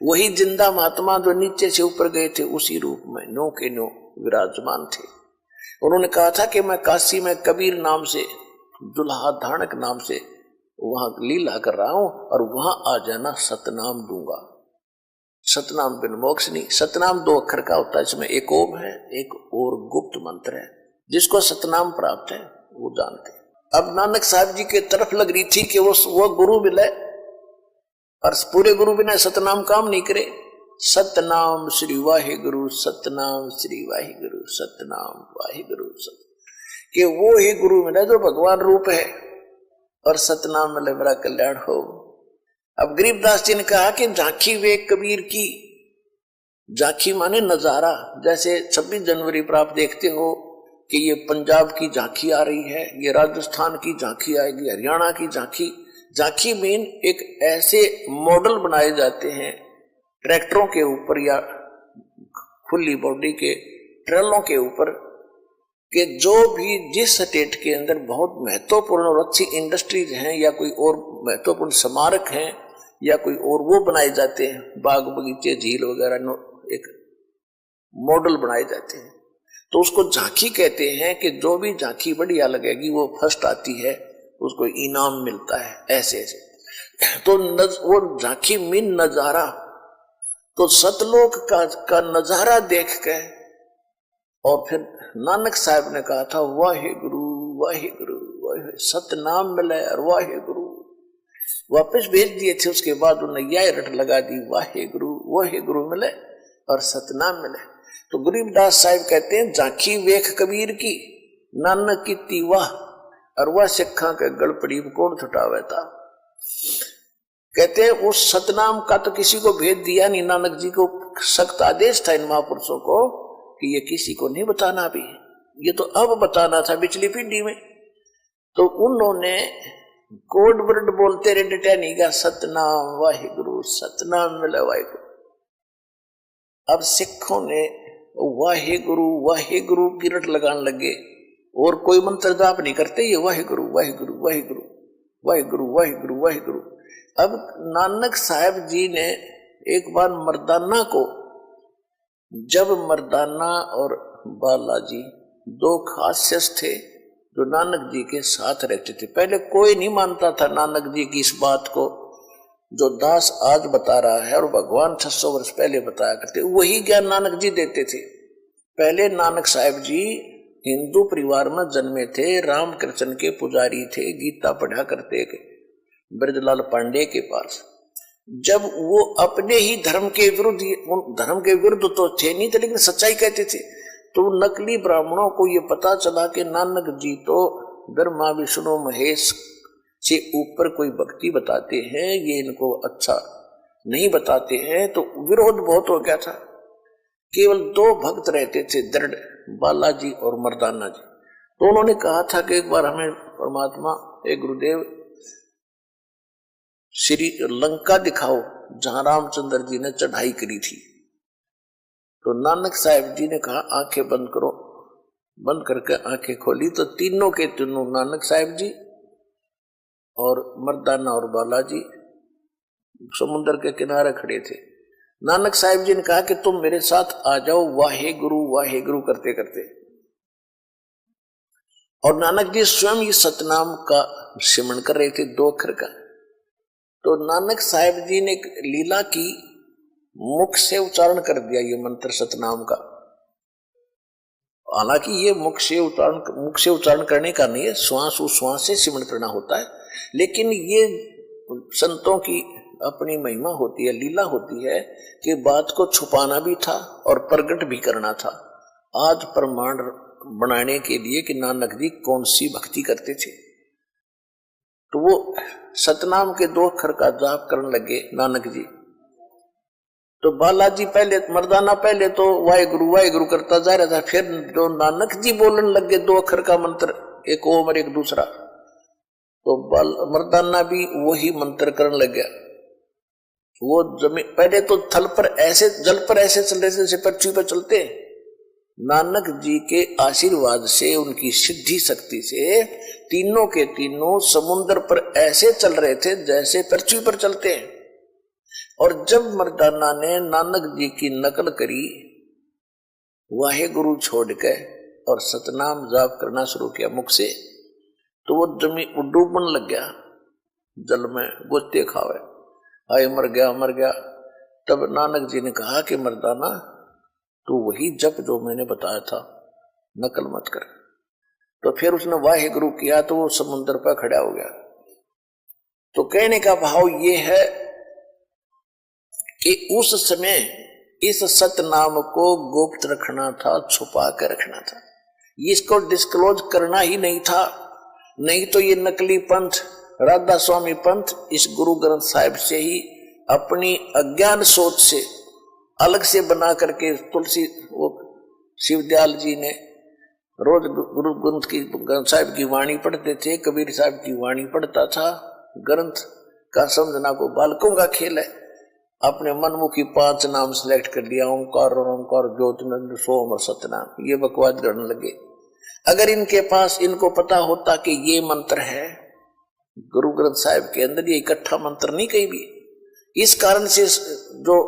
वही जिंदा महात्मा जो नीचे से ऊपर गए थे उसी रूप में नो के नो विराजमान थे। उन्होंने कहा था कि मैं काशी में कबीर नाम से, दुल्हा धानक नाम से वहां लीला कर रहा हूं, और वहां आ जाना, सतनाम दूंगा। सतनाम बिन मोक्ष नहीं। सतनाम 2 अक्षर का होता है, इसमें एक ओम है, एक और गुप्त मंत्र है। जिसको सतनाम प्राप्त है वो जानते। अब नानक साहब जी के तरफ लग रही थी कि वो गुरु मिले, और पूरे गुरु बिना सतनाम काम नहीं करे। सतनाम श्री वाहिगुरु, सतनाम श्री वाहिगुरु, सतनाम वाहिगुरु, कि वो ही गुरु मिला जो भगवान रूप है, और सतनाम मिले मेरा कल्याण हो। अब गरीबदास जी ने कहा कि झांकी वे कबीर की, झांकी माने नजारा। जैसे 26 जनवरी पर आप देखते हो कि ये पंजाब की झांकी आ रही है, ये राजस्थान की झांकी आएगी, हरियाणा की झांकी। झांकी मीन एक ऐसे मॉडल बनाए जाते हैं ट्रैक्टरों के ऊपर या खुली बॉडी के ट्रेलों के ऊपर, कि जो भी जिस स्टेट के अंदर बहुत महत्वपूर्ण और अच्छी इंडस्ट्रीज हैं, या कोई और महत्वपूर्ण स्मारक हैं, या कोई और वो बनाए जाते हैं, बाग बगीचे झील वगैरह, एक मॉडल बनाए जाते हैं, तो उसको झांकी कहते हैं। कि जो भी झांकी बढ़िया लगेगी वो फर्स्ट आती है, उसको इनाम मिलता है, ऐसे ऐसे। तो वो झांकी मीन नजारा। तो सतलोक का नजारा देख के, और फिर नानक साहब ने कहा था वाहिगुरु वाहिगुरु वाहिगुरु, सतनाम मिले और वाहिगुरु वापस भेज दिए थे। उसके बाद उन्होंने यह रट लगा दी, वाहिगुरु वाहिगुरु मिले और सतनाम मिले। तो गरीबदास साहब कहते हैं झांकी वेख कबीर की, नानक की तीवा, और वह सिखा के गल पड़ी कौन छुटावे था। कहते हैं उस सतनाम का तो किसी को भेज दिया नहीं, नानक जी को सख्त आदेश था इन महापुरुषों को कि ये किसी को नहीं बताना, भी ये तो अब बताना था पिछली पीढ़ी में। तो उन्होंने कोड वर्ड बोलते रहे टहनी का, सतनाम वाहिगुरु, सतनाम मिला वाहिगुरु। अब सिखों ने वाहिगुरु वाहिगुरु की रट लगाने लगे, और कोई मंत्र जाप नहीं करते, ये वाहिगुरु वाहिगुरु वाहिगुरु वाहिगुरु वाहिगुरु वाहिगुरु। अब नानक साहब जी ने एक बार मर्दाना को, जब मर्दाना और बालाजी 2 खास शख्स थे जो नानक जी के साथ रहते थे। पहले कोई नहीं मानता था नानक जी की इस बात को, जो दास आज बता रहा है और भगवान 600 वर्ष पहले बताया करते, वही ज्ञान नानक जी देते थे। पहले नानक साहब जी हिंदू परिवार में जन्मे थे, रामकृष्ण के पुजारी थे, गीता पढ़ा करते थे ब्रजलाल पांडे के पास। जब वो अपने ही धर्म के विरुद्ध तो थे नहीं थे, लेकिन सच्चाई कहते थे, तो नकली ब्राह्मणों को ये पता चला कि नानक जी तो ब्रह्मा विष्णु महेश से ऊपर कोई भक्ति बताते हैं, ये इनको अच्छा नहीं बताते हैं। तो विरोध बहुत हो गया था केवल 2 भक्त रहते थे दृढ़, बालाजी और मर्दाना जी। तो उन्होंने कहा था कि एक बार हमें परमात्मा, एक गुरुदेव, श्री लंका दिखाओ जहां रामचंद्र जी ने चढ़ाई करी थी। तो नानक साहब जी ने कहा आंखें बंद करो। बंद करके आंखें खोली तो तीनों के तीनों, नानक साहब जी और मर्दाना और बालाजी, समुद्र के किनारे खड़े थे। नानक साहब जी ने कहा कि तुम मेरे साथ आ जाओ, वाहे गुरु करते करते। और नानक जी स्वयं ये सतनाम का सिमरन कर रहे थे, 2 अक्षर का। तो नानक साहब जी ने लीला की, मुख से उच्चारण कर दिया ये मंत्र सतनाम का। हालांकि ये मुख से उच्चारण करने का नहीं है, श्वास से सिमरन करना होता है। लेकिन ये संतों की अपनी महिमा होती है, लीला होती है कि बात को छुपाना भी था और प्रकट भी करना था। आज प्रमाण बनाने के लिए कि नानक जी कौन सी भक्ति करते थे। तो वो सतनाम के 2 अक्षर का जाप करने लगे नानक जी। तो बालाजी पहले, मर्दाना पहले तो वाहेगुरु करता जा रहा था। फिर जो नानक जी बोलने लगे 2 अक्षर का मंत्र, एक ओम और एक दूसरा, तो मर्दाना भी वही मंत्र करने लग गया। वो जमीन पहले तो थल पर ऐसे, जल पर ऐसे चल रहे थे जैसे पृथ्वी पर चलते। नानक जी के आशीर्वाद से, उनकी सिद्धि शक्ति से तीनों के तीनों समुद्र पर ऐसे चल रहे थे जैसे पृथ्वी पर चलते हैं। और जब मर्दाना ने नानक जी की नकल करी, वाहे गुरु छोड़ के और सतनाम जाप करना शुरू किया मुख से, तो वो जमीन डूबने लग गया, जल में गोते खावे, आए मर गया। तब नानक जी ने कहा कि मर्दाना तू वही जप जो मैंने बताया था, नकल मत कर। तो फिर उसने वाहे गुरु किया तो वो समुद्र पर खड़ा हो गया। तो कहने का भाव ये है कि उस समय इस सतनाम को गुप्त रखना था, छुपा कर रखना था, इसको डिस्क्लोज करना ही नहीं था। नहीं तो ये नकली पंथ, राधा स्वामी पंथ, इस गुरु ग्रंथ साहिब से ही अपनी अज्ञान सोच से अलग से बना करके, तुलसी वो शिवदयाल जी ने रोज गुरु ग्रंथ साहिब की वाणी पढ़ते थे, कबीर साहब की वाणी पढ़ता था। ग्रंथ का समझना को बालकों का खेल है। अपने मनमुखी 5 नाम सिलेक्ट कर लिया, ओंकार ज्योतिनंद सोम और सतनाम, ये बकवास करने लगे। अगर इनके पास, इनको पता होता कि ये मंत्र है गुरु ग्रंथ साहिब के अंदर, ये इकट्ठा मंत्र नहीं कहीं भी। इस कारण से जो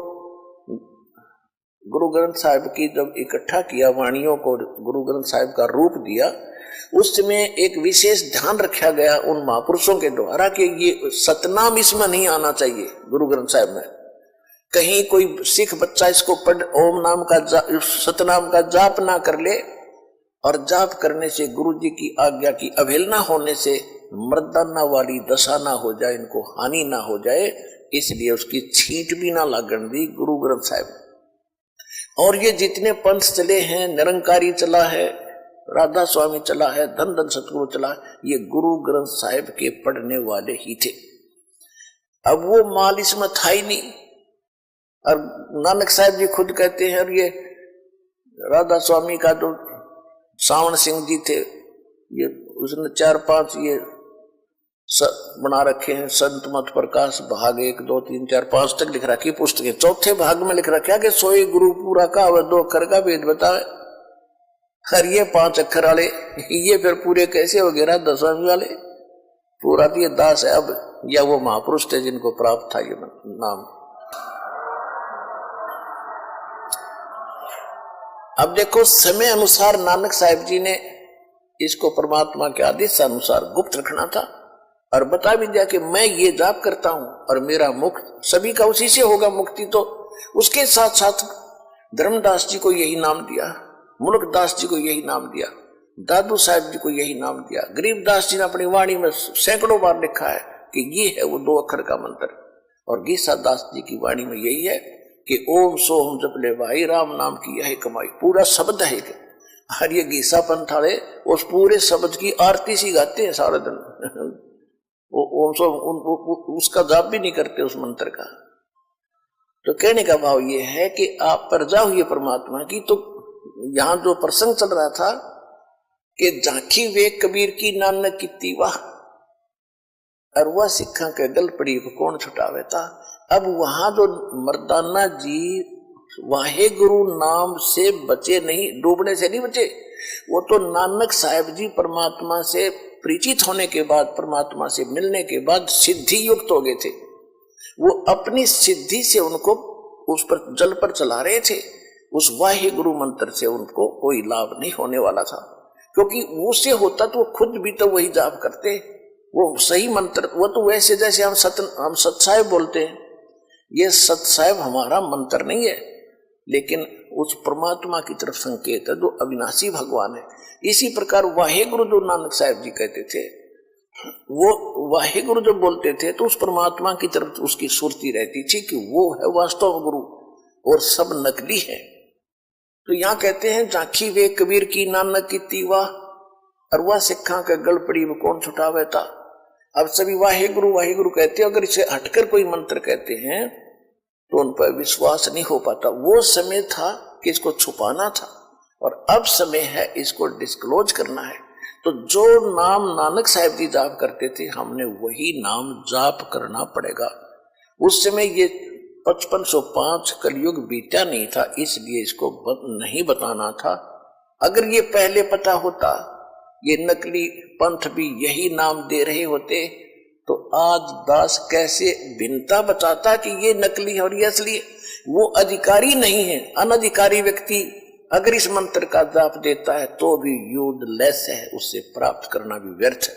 गुरु ग्रंथ साहिब की जब इकट्ठा किया वाणियों को, गुरु ग्रंथ साहिब का रूप दिया, उस समय एक विशेष ध्यान रखा गया उन महापुरुषों के द्वारा कि ये सतनाम इसमें नहीं आना चाहिए गुरु ग्रंथ साहिब में। कहीं कोई सिख बच्चा इसको पढ़, ओम नाम का सतनाम का जाप ना कर ले, और जाप करने से गुरु जी की आज्ञा की अवहेलना होने से मर्दाना वाली दशा ना हो जाए, इनको हानि ना हो जाए, इसलिए उसकी छींट भी ना लागण दी गुरु ग्रंथ साहिब। और ये जितने पंथ चले हैं, निरंकारी चला है, राधा स्वामी चला है, धन धन सतगुरु चला है, ये गुरु ग्रंथ साहिब के पढ़ने वाले ही थे। अब वो माल इसमें था ही नहीं। और नानक साहब जी खुद कहते हैं, और ये राधा स्वामी का जो सावन सिंह जी थे, ये उसने 4-5 ये बना रखे हैं, संत मत प्रकाश भाग 1, 2, 3, 4, 5 तक लिख रखी पुस्तकें। चौथे भाग में लिख रखा कि सोई गुरु पूरा का वह 2 अक्षर का भेद बतावे। हर ये 5 अक्षर वाले ये फिर पूरे कैसे हो गए राधा स्वामी वाले? पूरा तो ये दास है अब, या वो महापुरुष थे जिनको प्राप्त था ये नाम। अब देखो, समय अनुसार नानक साहिब जी ने इसको परमात्मा के आदेश अनुसार गुप्त रखना था, और बता भी दिया कि मैं ये जाप करता हूं और मेरा मुक्त सभी का उसी से होगा मुक्ति। तो उसके साथ साथ धर्मदास जी को यही नाम दिया, मुल्कदास जी को यही नाम दिया, दादू साहब जी को यही नाम दिया, गरीबदास जी ने अपनी वाणी में सैकड़ों बार लिखा है कि ये है वो 2 अक्षर का मंत्र। और गीसा दास जी की वाणी में यही है कि ओम सोम जप ले भाई, राम नाम की यही कमाई, पूरा शब्द है। और ये गीसा पंथ वाले उस पूरे शब्द की आरती सी गाते हैं सारा दिन। वो ओम सोम उसका जाप भी नहीं करते उस मंत्र का। तो कहने का भाव ये है कि आप प्रजा हुई परमात्मा की। तो यहां जो प्रसंग चल रहा था कि झांकी वे कबीर की नानक की वाह, अरवा सिखा के गल पड़ी कौन छुटावे था। अब वहां जो मर्दाना जी वाहे गुरु नाम से बचे नहीं, डूबने से नहीं बचे, वो तो नानक साहब जी परमात्मा से परिचित होने के बाद, परमात्मा से मिलने के बाद सिद्धि युक्त हो गए थे। वो अपनी सिद्धि से उनको उस पर जल पर चला रहे थे। उस वाहे गुरु मंत्र से उनको कोई लाभ नहीं होने वाला था, क्योंकि उससे होता तो वो खुद भी तो वही जाप करते। वो सही मंत्र, वो तो वैसे जैसे हम सत्साहेब बोलते हैं, ये सत्साहेब हमारा मंत्र नहीं है, लेकिन उस परमात्मा की तरफ संकेत है जो अविनाशी भगवान है। इसी प्रकार वाहेगुरु जो नानक साहब जी कहते थे, वो वाहेगुरु जो बोलते थे तो उस परमात्मा की तरफ उसकी सुरती रहती थी कि वो है वास्तव गुरु और सब नकली है। तो यहाँ कहते हैं झांकी वे कबीर की नानक की तीवा, अरवा सिखा का गल पड़ी वो कौन छुटावे था। अब सभी वाहेगुरु वाहेगुरु कहते हैं, अगर इसे हटकर कोई मंत्र कहते हैं तो उन पर विश्वास नहीं हो पाता। वो समय था कि इसको छुपाना था और अब समय है इसको डिस्क्लोज करना है। तो जो नाम नानक साहब जी जाप करते थे, हमने वही नाम जाप करना पड़ेगा। उस समय ये 5505 कलयुग बीता नहीं था, इसलिए इसको नहीं बताना था। अगर ये पहले पता होता, ये नकली पंथ भी यही नाम दे रहे होते, तो आज दास कैसे भिन्नता बताता कि ये नकली है और ये असली है। वो अधिकारी नहीं है, अनधिकारी व्यक्ति अगर इस मंत्र का जाप देता है तो भी यूजलेस है, उससे प्राप्त करना भी व्यर्थ है,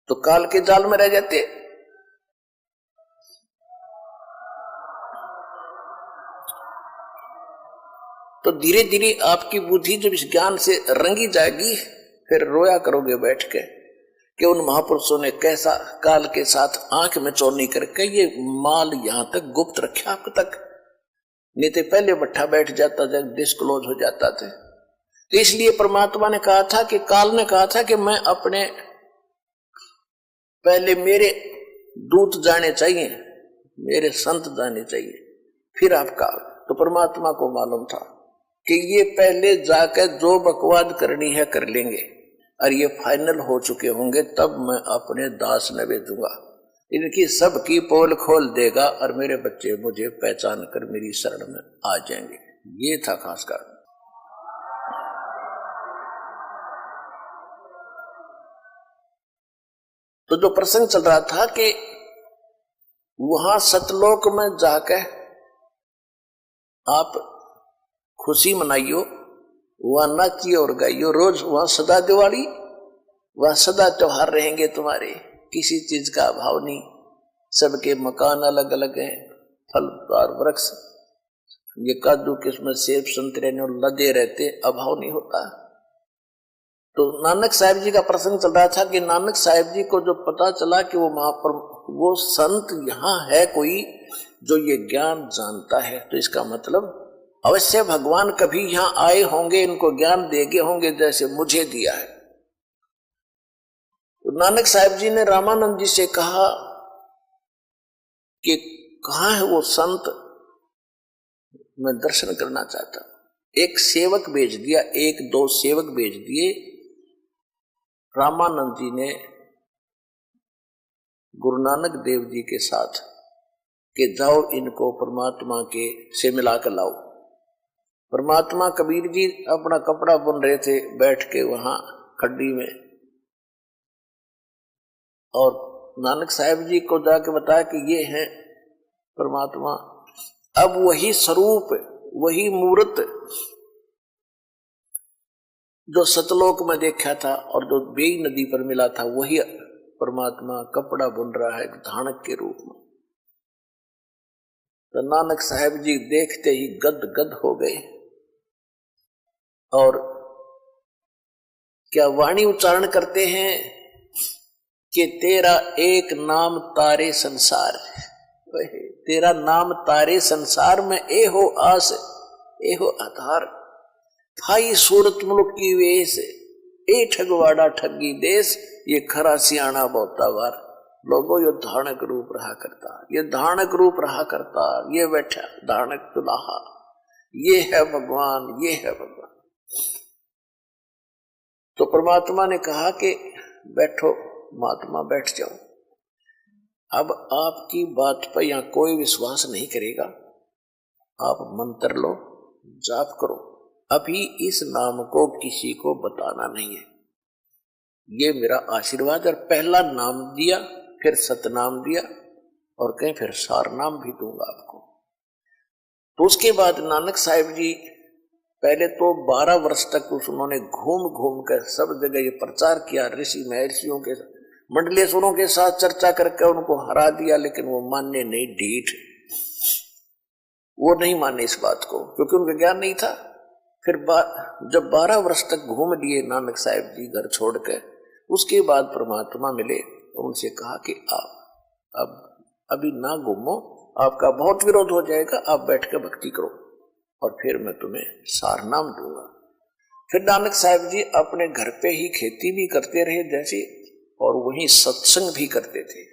तो काल के जाल में रह जाते। तो धीरे धीरे आपकी बुद्धि जब इस ज्ञान से रंगी जाएगी, फिर रोया करोगे बैठ के कि उन महापुरुषों ने कैसा काल के साथ आंख में चौनी करके ये माल यहां तक गुप्त रखा आप तक, नहीं तो पहले बट्ठा बैठ जाता था, डिस्क्लोज हो जाता था। तो इसलिए परमात्मा ने कहा था कि काल ने कहा था कि मैं अपने पहले मेरे दूत जाने चाहिए, मेरे संत जाने चाहिए, फिर आपका। तो परमात्मा को मालूम था कि ये पहले जाकर जो बकवाद करनी है कर लेंगे और ये फाइनल हो चुके होंगे, तब मैं अपने दास न भेजूंगा, इनकी सबकी पोल खोल देगा और मेरे बच्चे मुझे पहचान कर मेरी शरण में आ जाएंगे। ये था खास कारण। तो जो प्रसंग चल रहा था कि वहां सतलोक में जाकर आप खुशी मनाइयो, वहां नाचियो और गाइयो, रोज वहां सदा दिवाली, वहां सदा त्योहार रहेंगे तुम्हारे, किसी चीज का अभाव नहीं। सबके मकान अलग अलग हैं, फलदार वृक्ष, ये काजू किस्म सेब संतरे ने लदे रहते, अभाव नहीं होता। तो नानक साहब जी का प्रसंग चल रहा था कि नानक साहब जी को जो पता चला कि वो संत यहाँ है कोई जो ये ज्ञान जानता है, तो इसका मतलब अवश्य भगवान कभी यहाँ आए होंगे, इनको ज्ञान देगे होंगे जैसे मुझे दिया है। तो नानक साहब जी ने रामानंद जी से कहा कि कहाँ है वो संत, मैं दर्शन करना चाहता। एक सेवक भेज दिया, एक दो सेवक भेज दिए। रामानंद जी ने गुरु नानक देव जी के साथ कि जाओ इनको परमात्मा के से मिला कर लाओ। परमात्मा कबीर जी अपना कपड़ा बुन रहे थे बैठ के वहां खड्डी में, और नानक साहब जी को जाके बताया कि ये है परमात्मा। अब वही स्वरूप, वही मूर्त जो सतलोक में देखा था और जो बेई नदी पर मिला था, वही परमात्मा कपड़ा बुन रहा है धानक के रूप में। तो नानक साहब जी देखते ही गद गद हो गए और क्या वाणी उच्चारण करते हैं कि तेरा एक नाम तारे संसार, तेरा नाम तारे संसार में ए हो आस ए हो आधार, थाई सूरत मुल्क की वेश ए ठगवाड़ा ठगी देश, ये खरा सियाणा बहुता वार। लोगों ये धारणक रूप रहा करता, ये धारणक रूप रहा करता, ये बैठा धारणक दुलाहा, ये है भगवान, ये है भगवान। तो परमात्मा ने कहा कि बैठो महात्मा, बैठ जाओ। अब आपकी बात पर यहां कोई विश्वास नहीं करेगा, आप मंत्र लो, जाप करो, अभी इस नाम को किसी को बताना नहीं है, ये मेरा आशीर्वाद। और पहला नाम दिया, फिर सतनाम दिया, और कहीं फिर सार नाम भी दूंगा आपको। तो उसके बाद नानक साहिब जी पहले तो 12 वर्ष तक उन्होंने घूम घूम कर सब जगह ये प्रचार किया, ऋषि महर्षियों के मंडलेश्वरों के साथ चर्चा करके उनको हरा दिया, लेकिन वो मानने नहीं, ढीठ, वो नहीं माने इस बात को, क्योंकि उनका ज्ञान नहीं था। फिर जब 12 वर्ष तक घूम लिए नानक साहिब जी घर छोड़ के, उसके बाद परमात्मा मिले तो उनसे कहा कि आप अब अभी ना घूमो, आपका बहुत विरोध हो जाएगा, आप बैठ के भक्ति करो और फिर मैं तुम्हें सार नाम दूंगा। फिर नानक साहिब जी अपने घर पे ही खेती भी करते रहे जैसे, और वहीं सत्संग भी करते थे।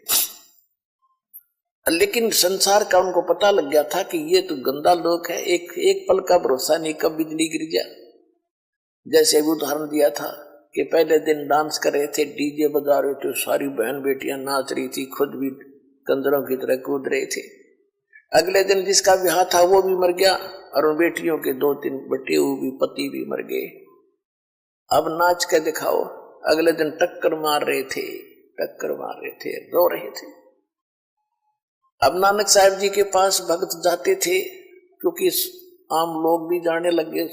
लेकिन संसार का उनको पता लग गया था कि ये तो गंदा लोग है, एक पल का भरोसा नहीं, कब बिजली गिर जाए। जैसे उदाहरण दिया था कि पहले दिन डांस कर रहे थे, डीजे बजा रहे थे, सारी बहन बेटियां नाच रही थी, खुद भी कंदरों की तरह कूद रहे थे। अगले दिन जिसका ब्याह था वो भी मर गया, और उन बेटियों के 2-3 बेटे भी, पति भी मर गए। अब नाच के दिखाओ, अगले दिन टक्कर मार रहे थे, रो रहे थे। अब नानक साहिब जी के पास भक्त जाते थे, क्योंकि आम लोग भी जाने लगे,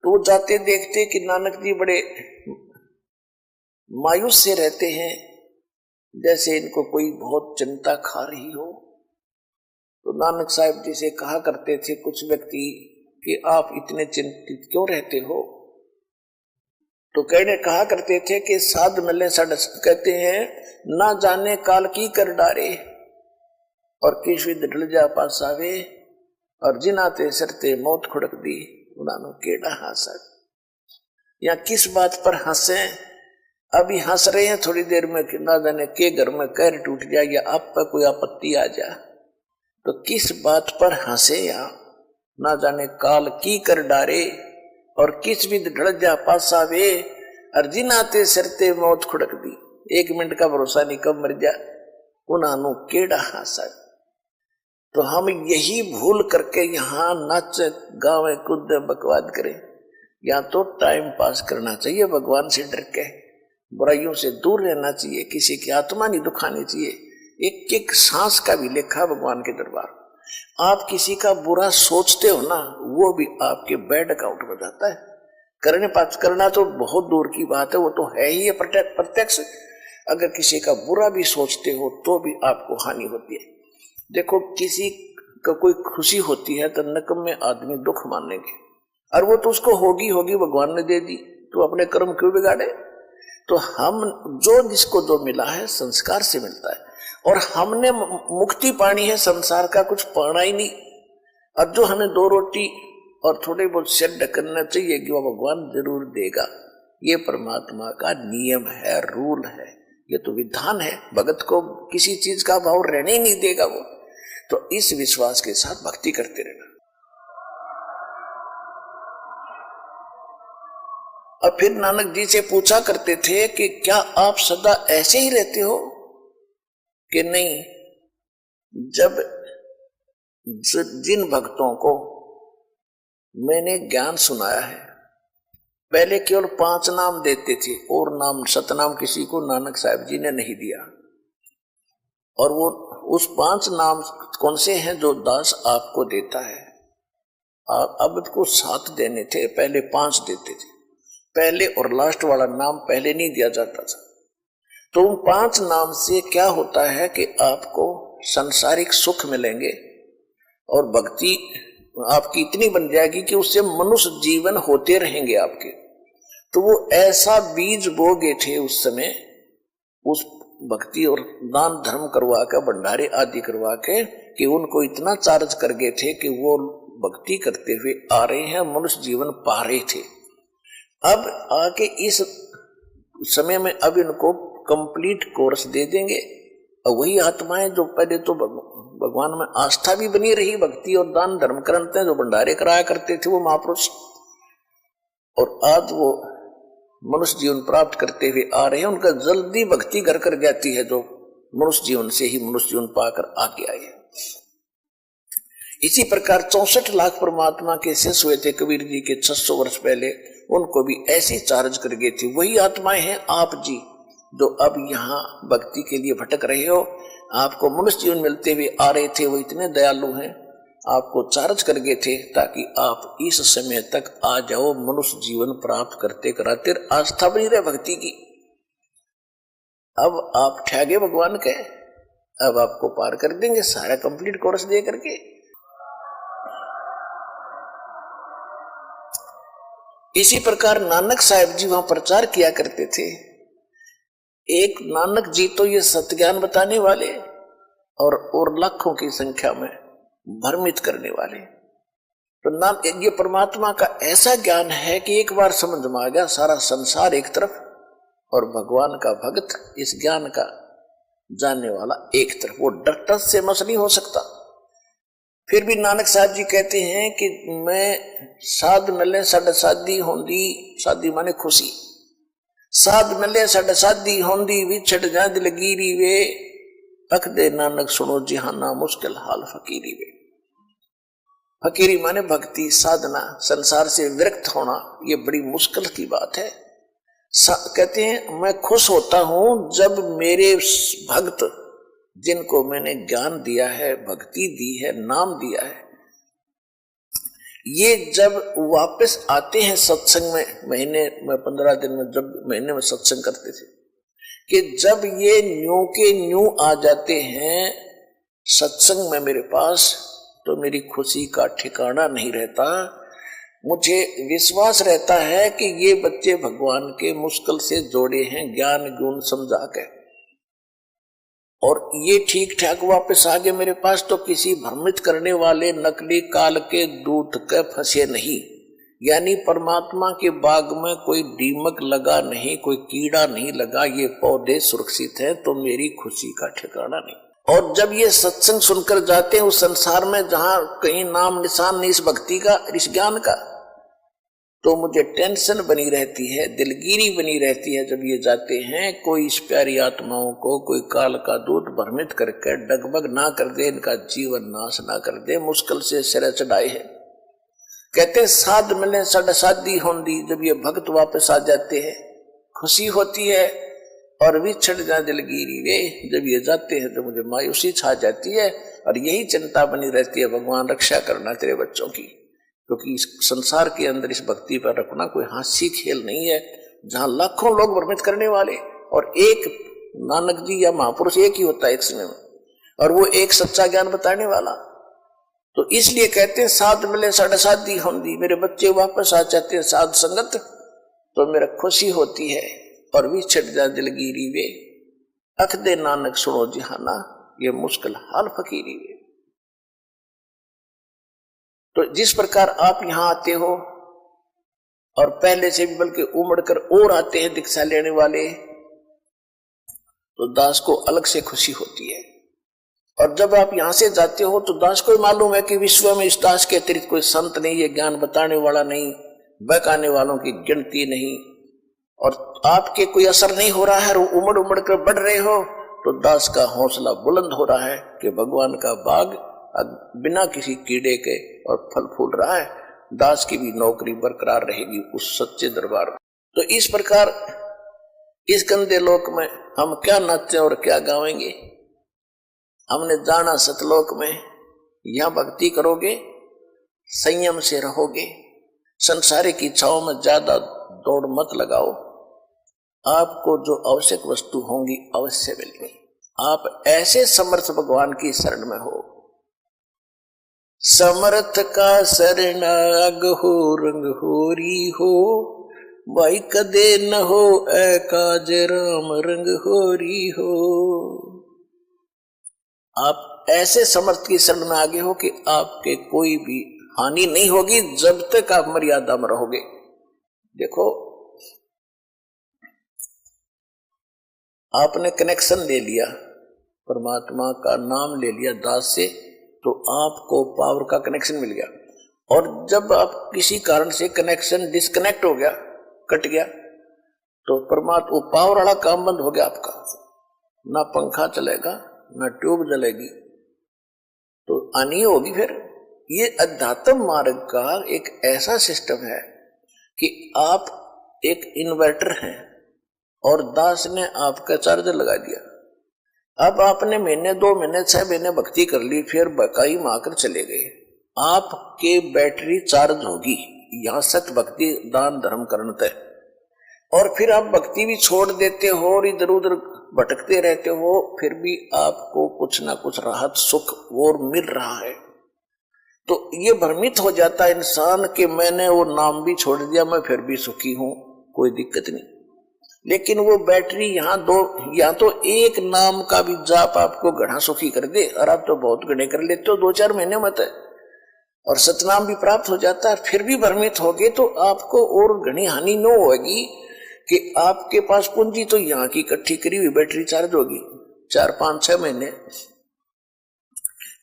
तो वो जाते देखते कि नानक जी बड़े मायूस से रहते हैं, जैसे इनको कोई बहुत चिंता खा रही हो। तो नानक साहिब जी से कहा करते थे कुछ व्यक्ति कि आप इतने चिंतित क्यों रहते हो। तो कहा करते थे कि साध मिले सड़स, कहते हैं ना जाने काल की कर डारे, और किस विद ढल जा पास आवे, और जिनाते सरते मौत खुड़क दी, उन्होंने केड़ा हंसा। या किस बात पर हंसे, अभी हंस रहे हैं, थोड़ी देर में ना जाने के घर में कहर टूट जाए या आप पर कोई आपत्ति आ जाए, तो किस बात पर हंसे, या ना जाने काल की कर डारे, और किस विद ढल जा पास आवे, और जिनाते सरते मौत खुड़क दी, 1 मिनट का भरोसा नहीं कब मर जा, उन्होंने केड़ा हंसा। तो हम यही भूल करके यहाँ नाच गावे कूद बकवाद करें, या तो टाइम पास करना चाहिए, भगवान से डर के बुराइयों से दूर रहना चाहिए, किसी की आत्मा नहीं दुखानी चाहिए। एक एक सांस का भी लेखा भगवान के दरबार। आप किसी का बुरा सोचते हो ना, वो भी आपके बैड अकाउंट में जाता है। करना तो बहुत दूर की बात है, वो तो है ही प्रत्यक्ष। अगर किसी का बुरा भी सोचते हो तो भी आपको हानि होती है। देखो, किसी का कोई खुशी होती है तो नकम्मे आदमी दुख मानेंगे, और वो तो उसको होगी भगवान ने दे दी, तो अपने कर्म क्यों बिगाड़े। तो हम जिसको जो मिला है संस्कार से मिलता है, और हमने मुक्ति पानी है, संसार का कुछ पाना ही नहीं। और जो हमें 2 रोटी और थोड़े बहुत सिर ढकना चाहिए कि वो भगवान जरूर देगा, ये परमात्मा का नियम है, रूल है, ये तो विधान है। भगत को किसी चीज का भाव रहने ही नहीं देगा वो। तो इस विश्वास के साथ भक्ति करते रहना। और फिर नानक जी से पूछा करते थे कि क्या आप सदा ऐसे ही रहते हो कि नहीं। जब जिन भक्तों को मैंने ज्ञान सुनाया है, पहले केवल 5 नाम देते थे, और नाम सतनाम किसी को नानक साहिब जी ने नहीं दिया। और वो उस 5 नाम कौन से हैं जो दास आपको देता है। अब को 7 देने थे, पहले 5 देते थे। पहले और लास्ट वाला नाम पहले नहीं दिया जाता था। तो उन 5 नाम से क्या होता है कि आपको सांसारिक सुख मिलेंगे, और भक्ति आपकी इतनी बन जाएगी कि उससे मनुष्य जीवन होते रहेंगे आपके। तो वो ऐसा बीज बोगे थे उस समय, उस भक्ति और दान धर्म करवा के, भंडारे आदि करवा के, कि उनको इतना चार्ज कर गए थे कि वो भक्ति करते हुए आ रहे हैं, मनुष्य जीवन पा रहे थे। अब आके इस समय में अब इनको कंप्लीट कोर्स दे देंगे। और वही आत्माएं जो पहले तो भगवान में आस्था भी बनी रही, भक्ति और दान धर्म करते हैं, जो भंडारे कराया करते थे वो महापुरुष, और आज वो मनुष्य जीवन प्राप्त करते हुए आ रहे हैं, उनका जल्दी भक्ति घर कर जाती है, जो मनुष्य जीवन से ही मनुष्य जीवन पाकर आगे आए हैं। इसी प्रकार 64 लाख परमात्मा के शिष्य हुए थे कबीर जी के 600 वर्ष पहले, उनको भी ऐसी चार्ज कर गए थे। वही आत्माएं हैं आप जी, जो अब यहाँ भक्ति के लिए भटक रहे हो। आपको मनुष्य जीवन मिलते हुए आ रहे थे, वो इतने दयालु हैं, आपको चार्ज कर गए थे ताकि आप इस समय तक आ जाओ, मनुष्य जीवन प्राप्त करते कराते आस्था बनी रहे भक्ति की। अब आप ठहगे भगवान के, अब आपको पार कर देंगे सारा कंप्लीट कोर्स दे करके। इसी प्रकार नानक साहब जी वहां प्रचार किया करते थे। एक नानक जी तो ये सत्य ज्ञान बताने वाले और लाखों की संख्या में भ्रमित करने वाले। तो ये परमात्मा का ऐसा ज्ञान है कि एक बार समझ में आ गया, सारा संसार एक तरफ और भगवान का भक्त इस ज्ञान का जानने वाला एक तरफ, वो डर से मस नहीं हो सकता। फिर भी नानक साहब जी कहते हैं कि मैं साध मिले साढ़े शादी होंदी, शादी माने खुशी, साध मिले साढ़े शादी होंदी, विछड़ जा दिलगीरी वे, अख दे नानक सुनो जिहाना मुश्किल हाल फकीरी वे। फकीरी माने भक्ति साधना, संसार से विरक्त होना, ये बड़ी मुश्किल की बात है। कहते हैं मैं खुश होता हूं जब मेरे भक्त जिनको मैंने ज्ञान दिया है, भक्ति दी है, नाम दिया है, ये जब वापस आते हैं सत्संग में, महीने में 15 दिन में जब महीने में सत्संग करते थे, कि जब ये न्यू के न्यू आ जाते हैं सत्संग में मेरे पास, तो मेरी खुशी का ठिकाना नहीं रहता। मुझे विश्वास रहता है कि ये बच्चे भगवान के मुश्किल से जोड़े हैं ज्ञान गुण समझा के, और ये ठीक ठाक वापस आ गए मेरे पास, तो किसी भ्रमित करने वाले नकली काल के दूत के फंसे नहीं। यानी परमात्मा के बाग में कोई दीमक लगा नहीं, कोई कीड़ा नहीं लगा, ये पौधे सुरक्षित हैं, तो मेरी खुशी का ठिकाना नहीं। और जब ये सत्संग सुनकर जाते हैं उस संसार में जहां कहीं नाम निशान नहीं इस भक्ति का, इस ज्ञान का, तो मुझे टेंशन बनी रहती है, दिलगीरी बनी रहती है। जब ये जाते हैं, कोई इस प्यारी आत्माओं को कोई काल का दूत भ्रमित करके डगमग ना कर दे, इनका जीवन नाश ना कर दे, मुश्किल से सिर चढ़ाए है। कहते साध मिले साढ़े शादी होंदी, जब ये भक्त वापस आ जाते हैं खुशी होती है, और विछड़ जा दिलगीरी वे, जब ये जाते हैं तो मुझे मायूसी छा जाती है, और यही चिंता बनी रहती है, भगवान रक्षा करना तेरे बच्चों की, क्योंकि इस संसार के अंदर इस भक्ति पर रखना कोई हास्य खेल नहीं है, जहां लाखों लोग भ्रमित करने वाले, और एक नानक जी या महापुरुष एक ही होता है एक समय में, और वो एक सच्चा ज्ञान बताने वाला। तो इसलिए कहते हैं साध मिले साढ़े शादी होंदी, मेरे बच्चे वापस आ जाते हैं साध संगत, तो मेरा खुशी होती है। और विछड़ जा दिलगीरी वे, अख दे नानक सुनो जिहाना, ये मुश्किल हाल फकीरी वे। तो जिस प्रकार आप यहां आते हो, और पहले से भी बल्कि उमड़ कर और आते हैं दीक्षा लेने वाले, तो दास को अलग से खुशी होती है। और जब आप यहां से जाते हो तो दास को मालूम है कि विश्व में इस दास के अतिरिक्त कोई संत नहीं है, ज्ञान बताने वाला नहीं, बहकाने वालों की गिनती नहीं, और आपके कोई असर नहीं हो रहा है, और उमड़ उमड़ कर बढ़ रहे हो, तो दास का हौसला बुलंद हो रहा है कि भगवान का बाग बिना किसी कीड़े के और फल फूल रहा है, दास की भी नौकरी बरकरार रहेगी उस सच्चे दरबार में। तो इस प्रकार इस गंदे लोक में हम क्या नाचे और क्या गावेंगे। हमने जाना सतलोक में, यहां भक्ति करोगे, संयम से रहोगे, संसारिक इच्छाओं में ज्यादा दौड़ मत लगाओ, आपको जो आवश्यक वस्तु होंगी अवश्य मिलेगी। आप ऐसे समर्थ भगवान की शरण में हो, समर्थ का शरणाग हो, रंग होरी हो, भाई कदे न हो ऐ काज राम रंग होरी हो। आप ऐसे समर्थ की शरण में आगे हो कि आपके कोई भी हानि नहीं होगी जब तक आप मर्यादा में रहोगे। देखो आपने कनेक्शन ले लिया, परमात्मा का नाम ले लिया दास से, तो आपको पावर का कनेक्शन मिल गया। और जब आप किसी कारण से कनेक्शन डिस्कनेक्ट हो गया, कट गया, तो परमात्मा वो पावर वाला काम बंद हो गया आपका, ना पंखा चलेगा ना ट्यूब जलेगी, तो हानि होगी। फिर ये अध्यात्म मार्ग का एक ऐसा सिस्टम है कि आप एक इन्वर्टर हैं और दास ने आपका चार्जर लगा दिया। अब आपने महीने 2 महीने 6 महीने भक्ति कर ली, फिर बकाई माकर चले गए, आपके बैटरी चार्ज होगी। यहां सत भक्ति दान धर्म करण तय। और फिर आप भक्ति भी छोड़ देते हो और इधर उधर भटकते रहते हो, फिर भी आपको कुछ ना कुछ राहत सुख और मिल रहा है। तो ये भ्रमित हो जाता है इंसान कि मैंने वो नाम भी छोड़ दिया, मैं फिर भी सुखी हूं, कोई दिक्कत नहीं। लेकिन वो बैटरी यहाँ तो एक नाम का भी जाप आपको घना सुखी कर दे, और आप तो बहुत घने कर लेते हो 2-4 महीने मत है, और सतनाम भी प्राप्त हो जाता है, फिर भी भ्रमित हो गए, तो आपको और घनी हानि न होगी कि आपके पास पूंजी तो यहाँ की इकट्ठी करी हुई बैटरी चार्ज होगी 4-5-6 महीने,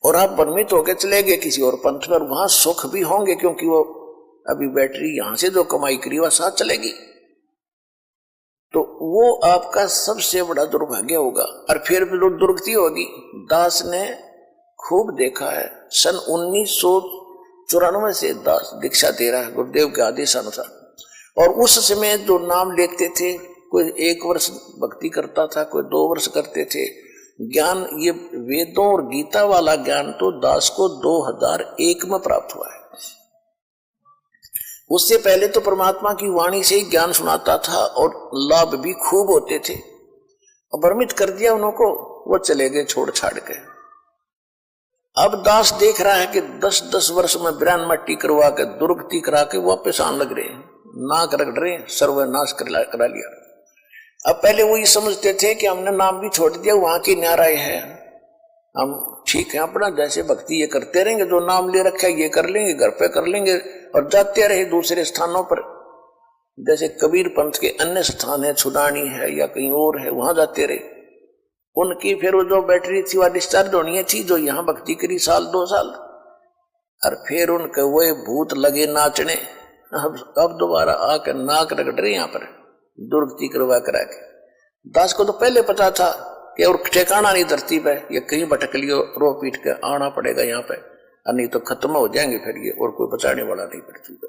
और आप भ्रमित होकर चले गए किसी और पंथ पर, वहां सुख भी होंगे क्योंकि वो अभी बैटरी यहां से जो कमाई करी वह साथ चलेगी। तो वो आपका सबसे बड़ा दुर्भाग्य होगा, और फिर भी दुर्गति होगी। दास ने खूब देखा है, सन 1994 से दास दीक्षा दे रहा है गुरुदेव के आदेश अनुसार, और उस समय जो नाम लेते थे, कोई 1 वर्ष भक्ति करता था, कोई 2 वर्ष करते थे। ज्ञान ये वेदों और गीता वाला ज्ञान तो दास को 2001 में प्राप्त हुआ है। उससे पहले तो परमात्मा की वाणी से ही ज्ञान सुनाता था और लाभ भी खूब होते थे। भ्रमित कर दिया उनको, वो चले गए छोड़ छाड़ के। अब दास देख रहा है कि 10-10 वर्ष में ब्रान मट्टी करवा के दुर्गति करा के वापस आने लग रहे हैं, नाक रगड़ रहे, सर्वनाश करा लिया। अब पहले वो ये समझते थे कि हमने नाम भी छोड़ दिया, वहां की न्याराय है, हम ठीक है अपना जैसे भक्ति ये करते रहेंगे, जो नाम ले रखा है ये कर लेंगे, घर पे कर लेंगे, और जाते रहे दूसरे स्थानों पर, जैसे कबीर पंथ के अन्य स्थान है, छुडानी है या कहीं और है, वहां जाते रहे। उनकी फिर वो जो बैटरी थी वह डिस्चार्ज होनी थी, जो यहाँ भक्ति करी 1-2 साल, और फिर उनके वो भूत लगे नाचने। अब दोबारा आकर नाक रगड़ रहे यहाँ पर दुर्गति करवा करा के। दास को तो पहले पता था कि और ठिकाना नहीं धरती पे, ये कहीं भटक लियो, रो पीट के आना पड़ेगा यहाँ पे, और नहीं तो खत्म हो जाएंगे फिर ये, और कोई बचाने वाला नहीं पृथ्वी पे।